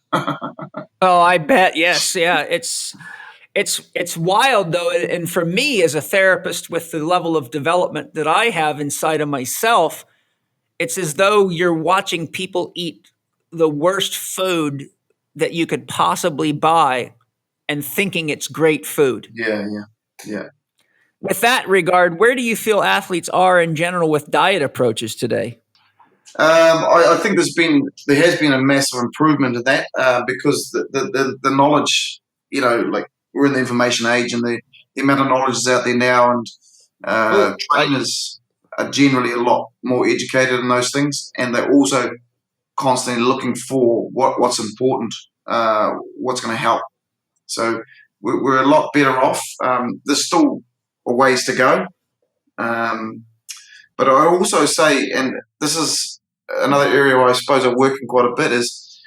Oh, I bet. Yes. Yeah. It's wild though. And for me as a therapist with the level of development that I have inside of myself, it's as though you're watching people eat the worst food that you could possibly buy and thinking it's great food. Yeah. With that regard, where do you feel athletes are in general with diet approaches today? I think there has been a massive improvement in that because the knowledge, like we're in the information age, and the amount of knowledge is out there now, and trainers are generally a lot more educated in those things, and they're also constantly looking for what's important, what's going to help. So we're a lot better off. There's still a ways to go, but I also say, and this is another area where I suppose I work in quite a bit, is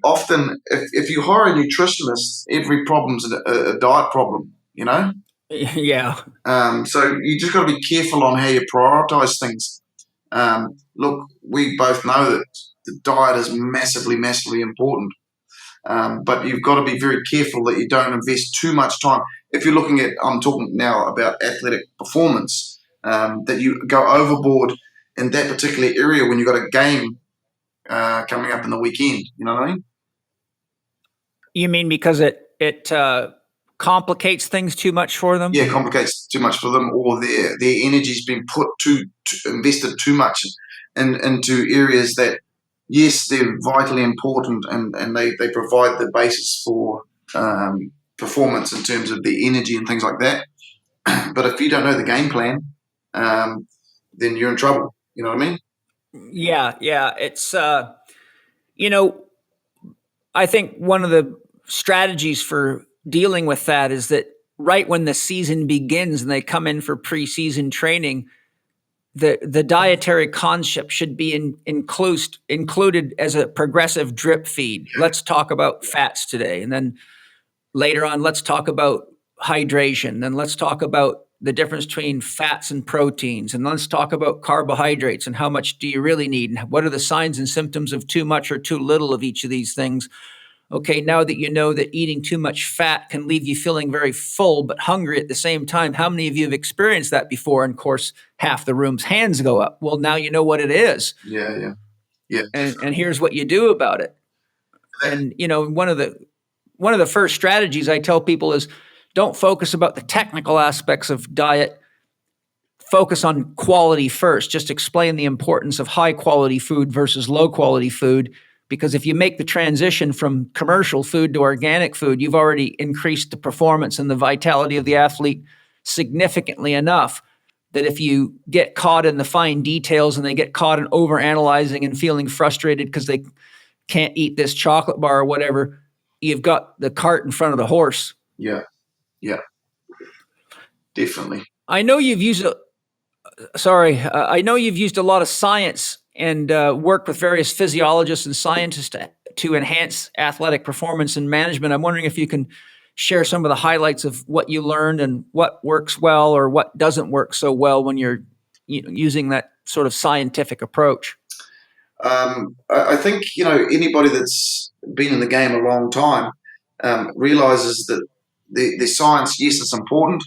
often if you hire a nutritionist, every problem's a diet problem. Yeah. So you just got to be careful on how you prioritize things. Look, we both know that the diet is massively, massively important. But you've got to be very careful that you don't invest too much time. If you're looking at, I'm talking now about athletic performance, that you go overboard in that particular area when you've got a game coming up in the weekend. You know what I mean? You mean because it complicates things too much for them? Yeah, complicates too much for them, or their energy's been put invested too much into areas that, yes, they're vitally important, and they provide the basis for performance in terms of the energy and things like that. But if you don't know the game plan, then you're in trouble. You know what I mean? Yeah. It's I think one of the strategies for dealing with that is that right when the season begins and they come in for preseason training, the dietary concept should be included as a progressive drip feed. Let's talk about fats today, and then later on, let's talk about hydration. Then let's talk about the difference between fats and proteins, and let's talk about carbohydrates and how much do you really need, and what are the signs and symptoms of too much or too little of each of these things. Okay, now that you know that eating too much fat can leave you feeling very full but hungry at the same time, how many of you have experienced that before? And of course, half the room's hands go up. Well, now you know what it is. Yeah. And here's what you do about it. And one of the first strategies I tell people is don't focus about the technical aspects of diet. Focus on quality first. Just explain the importance of high quality food versus low quality food. Because if you make the transition from commercial food to organic food, you've already increased the performance and the vitality of the athlete significantly enough that if you get caught in the fine details and they get caught in overanalyzing and feeling frustrated because they can't eat this chocolate bar or whatever, you've got the cart in front of the horse. Yeah, definitely. I know you've used a lot of science and worked with various physiologists and scientists to enhance athletic performance and management. I'm wondering if you can share some of the highlights of what you learned and what works well or what doesn't work so well when you're using that sort of scientific approach. I think anybody that's been in the game a long time realizes that the science, yes, it's important,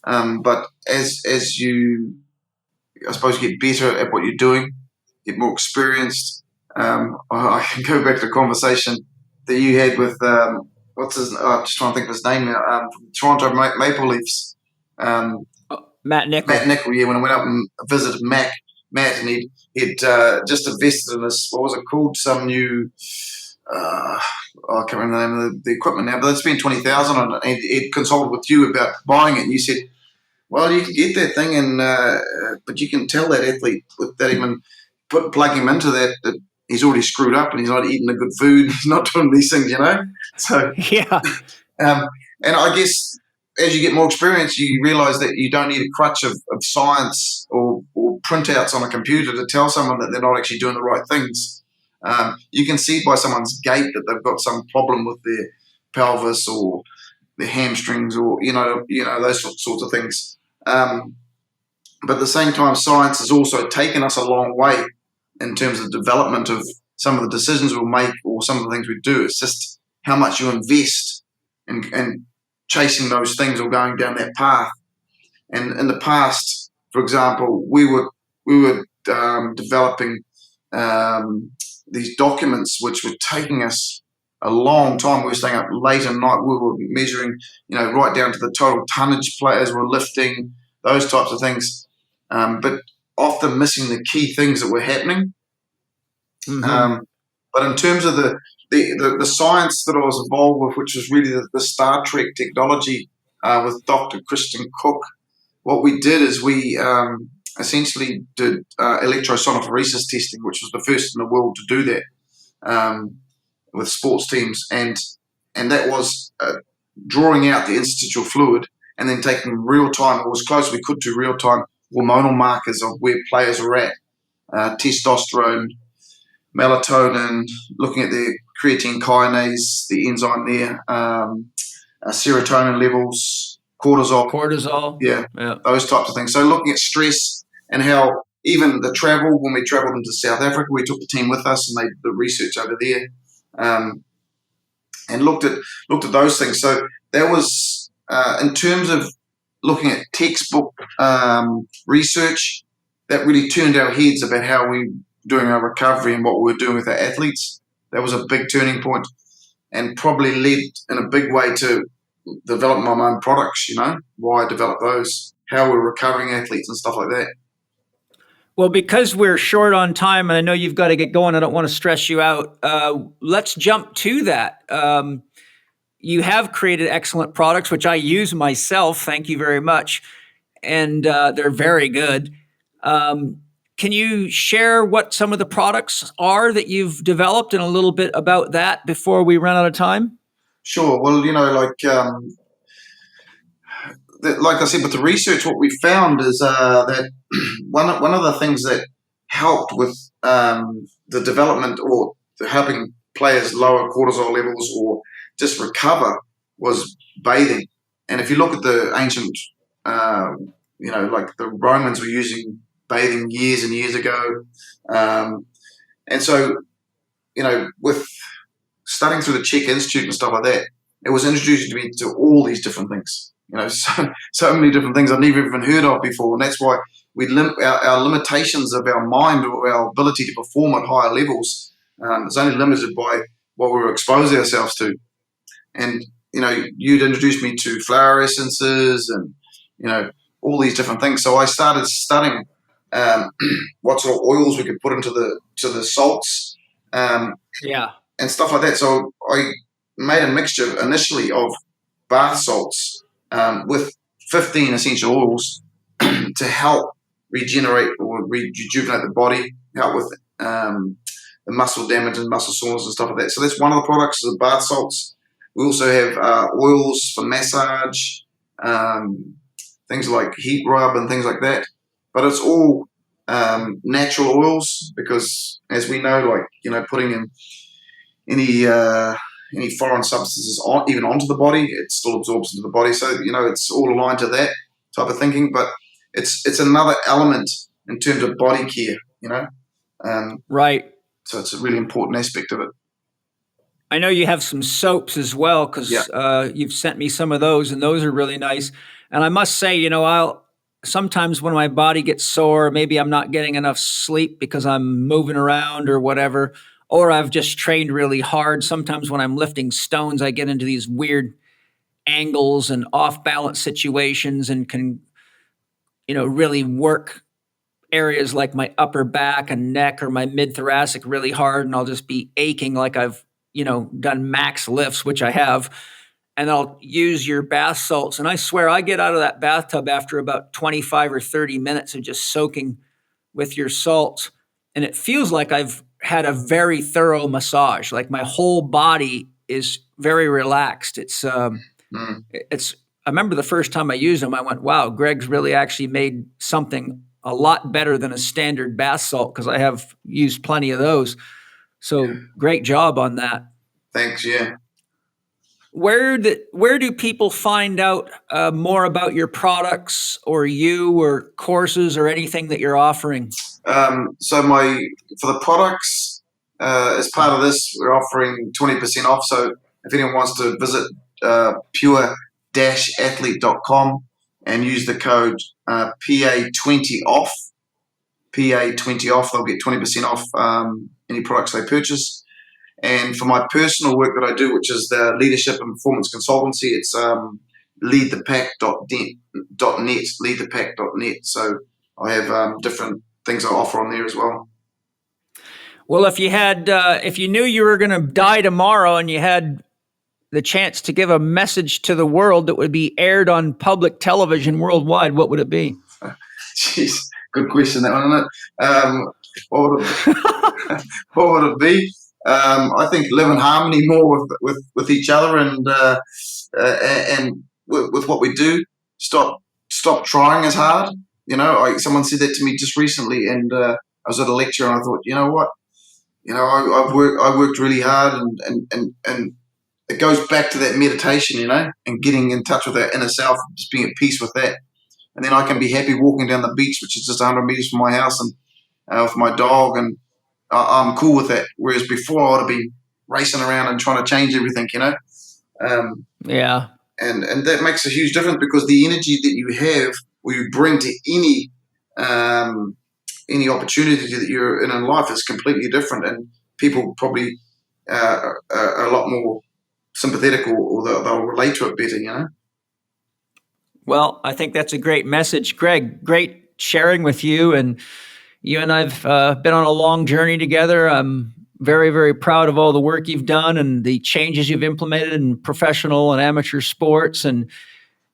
but as you, I suppose, get better at what you're doing, get more experienced. I can go back to the conversation that you had with I'm just trying to think of his name now. From Toronto Maple Leafs. Matt Nickel. Yeah, when I went up and visited Matt, and he'd just invested in this. What was it called? Some new. I can't remember the name of the equipment now, but it's been $20,000 on it. And he'd consulted with you about buying it, and you said, well, you can get that thing, but you can tell that athlete without even plug him into that he's already screwed up and he's not eating the good food. He's not doing these things, So yeah. And I guess as you get more experience, you realise that you don't need a crutch of science or printouts on a computer to tell someone that they're not actually doing the right things. You can see by someone's gait that they've got some problem with their pelvis or their hamstrings or those sorts of things. But at the same time, science has also taken us a long way in terms of development of some of the decisions we'll make or some of the things we do. It's just how much you invest in chasing those things or going down that path. And in the past, for example, we were developing these documents which were taking us a long time. We were staying up late at night. We were measuring, right down to the total tonnage players were lifting, those types of things. But often missing the key things that were happening. Mm-hmm. But in terms of the science that I was involved with, which was really the Star Trek technology with Dr. Christian Cook, what we did is we essentially did electrosonophoresis testing, which was the first in the world to do that with sports teams. And that was drawing out the interstitial fluid and then taking real-time, or as close as we could to real-time, hormonal markers of where players are at, testosterone, melatonin, looking at their creatine kinase, the enzyme there, serotonin levels, cortisol. Yeah, those types of things. So looking at stress and how even the travel, when we traveled into South Africa, we took the team with us and they did the research over there. and looked at those things. So that was in terms of looking at textbook research, that really turned our heads about how we were doing our recovery and what we were doing with our athletes. That was a big turning point, and probably led in a big way to develop my own products. Why I developed those, how we're recovering athletes and stuff like that. Well, because we're short on time, and I know you've got to get going, I don't want to stress you out. Let's jump to that. You have created excellent products, which I use myself. Thank you very much. And they're very good. Can you share what some of the products are that you've developed and a little bit about that before we run out of time? Sure. Well, like I said, with the research, what we found is that one of the things that helped with the development or helping players lower cortisol levels or just recover was bathing. And if you look at the ancient, like the Romans were using bathing years and years ago. And so, with studying through the Chek Institute and stuff like that, it was introduced to me to all these different things. So many different things I've never even heard of before, and that's why our limitations of our mind or our ability to perform at higher levels is only limited by what we expose ourselves to. And you'd introduced me to flower essences and all these different things. So I started studying what sort of oils we could put into the salts, and stuff like that. So I made a mixture initially of bath salts with 15 essential oils to help regenerate or rejuvenate the body, help with the muscle damage and muscle soreness and stuff like that. So that's one of the products is the bath salts. We also have oils for massage, things like heat rub and things like that. But it's all natural oils because, as we know, putting in any foreign substances even onto the body, it still absorbs into the body. So it's all aligned to that type of thinking. But it's another element in terms of body care. Right. So it's a really important aspect of it. I know you have some soaps as well because you've sent me some of those, and those are really nice. And I must say, I'll sometimes when my body gets sore, maybe I'm not getting enough sleep because I'm moving around or whatever, or I've just trained really hard. Sometimes when I'm lifting stones, I get into these weird angles and off balance situations and can, really work areas like my upper back and neck or my mid thoracic really hard. And I'll just be aching like I've, done max lifts, which I have. And I'll use your bath salts. And I swear I get out of that bathtub after about 25 or 30 minutes of just soaking with your salts. And it feels like I've had a very thorough massage. Like my whole body is very relaxed. I remember the first time I used them, I went, wow, Greg's really actually made something a lot better than a standard bath salt because I have used plenty of those. So great job on that. Thanks. Yeah. Where do people find out more about your products or you or courses or anything that you're offering? So for the products, as part of this, we're offering 20% off. So if anyone wants to visit pure-athlete.com and use the code PA20OFF, PA20 off, they'll get 20% off any products they purchase. And for my personal work that I do, which is the leadership and performance consultancy, it's leadthepack.net, leadthepack.net. So I have different things I offer on there as well. Well, if you knew you were going to die tomorrow and you had the chance to give a message to the world that would be aired on public television worldwide, what would it be? Jeez, good question, that one, isn't it? What would it be? I think live in harmony more with each other and with what we do. Stop trying as hard. Someone said that to me just recently, and I was at a lecture, and I thought, you know what? I worked really hard, and it goes back to that meditation, and getting in touch with that inner self, just being at peace with that, and then I can be happy walking down the beach, which is just 100 meters from my house, and with my dog, and I'm cool with that. Whereas before, I would have been racing around and trying to change everything, Yeah. And that makes a huge difference because the energy that you have or you bring to any opportunity that you're in life is completely different, and people probably are a lot more sympathetic, or they'll relate to it better. Well, I think that's a great message, Greg. Great sharing with you, and you and I've been on a long journey together. I'm very, very proud of all the work you've done and the changes you've implemented in professional and amateur sports and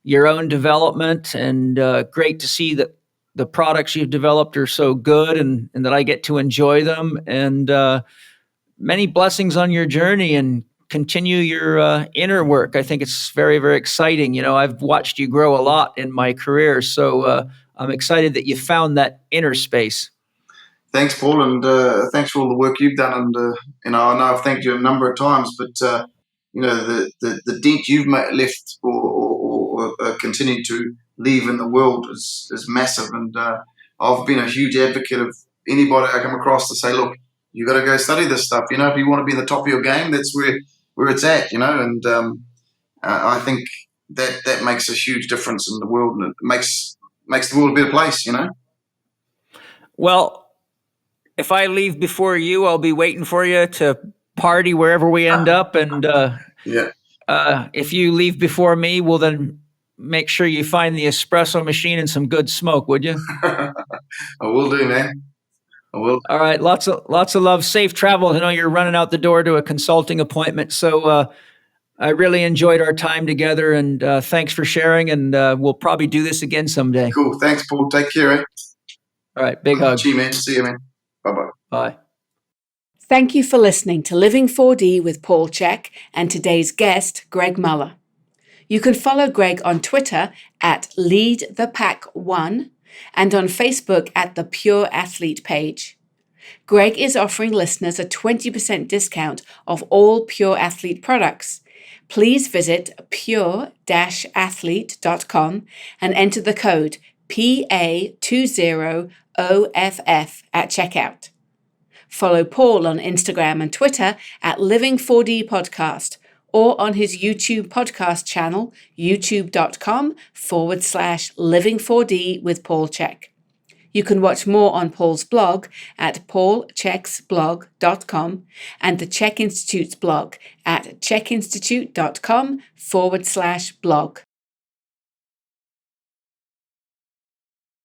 your own development. And great to see that the products you've developed are so good, and that I get to enjoy them. And many blessings on your journey, and continue your inner work. I think it's very, very exciting. I've watched you grow a lot in my career, so I'm excited that you found that inner space. Thanks, Paul, and thanks for all the work you've done. And I know I've thanked you a number of times, but the dent you've left or continue to leave in the world is massive. And I've been a huge advocate of anybody I come across to say, look, you got to go study this stuff. If you want to be in the top of your game, that's where it's at. And I think that makes a huge difference in the world, and it makes the world a better place. Well, if I leave before you, I'll be waiting for you to party wherever we end up. And Yeah. If you leave before me, well, then make sure you find the espresso machine and some good smoke, would you? I will do, man. I will. All right. Lots of love. Safe travels. I know you're running out the door to a consulting appointment. So I really enjoyed our time together, and thanks for sharing. And we'll probably do this again someday. Cool. Thanks, Paul. Take care, eh? All right. Big hug. Gee, man. See you, man. Bye-bye. Bye. Thank you for listening to Living 4D with Paul Chek and today's guest, Greg Muller. You can follow Greg on Twitter at LeadThePack1 and on Facebook at the Pure Athlete page. Greg is offering listeners a 20% discount of all Pure Athlete products. Please visit pure-athlete.com and enter the code PA20OFF at checkout. Follow Paul on Instagram and Twitter at Living4D Podcast, or on his YouTube podcast channel, youtube.com/Living4D with Paul Chek. You can watch more on Paul's blog at paulcheksblog.com and the Chek Institute's blog at chekinstitute.com/blog.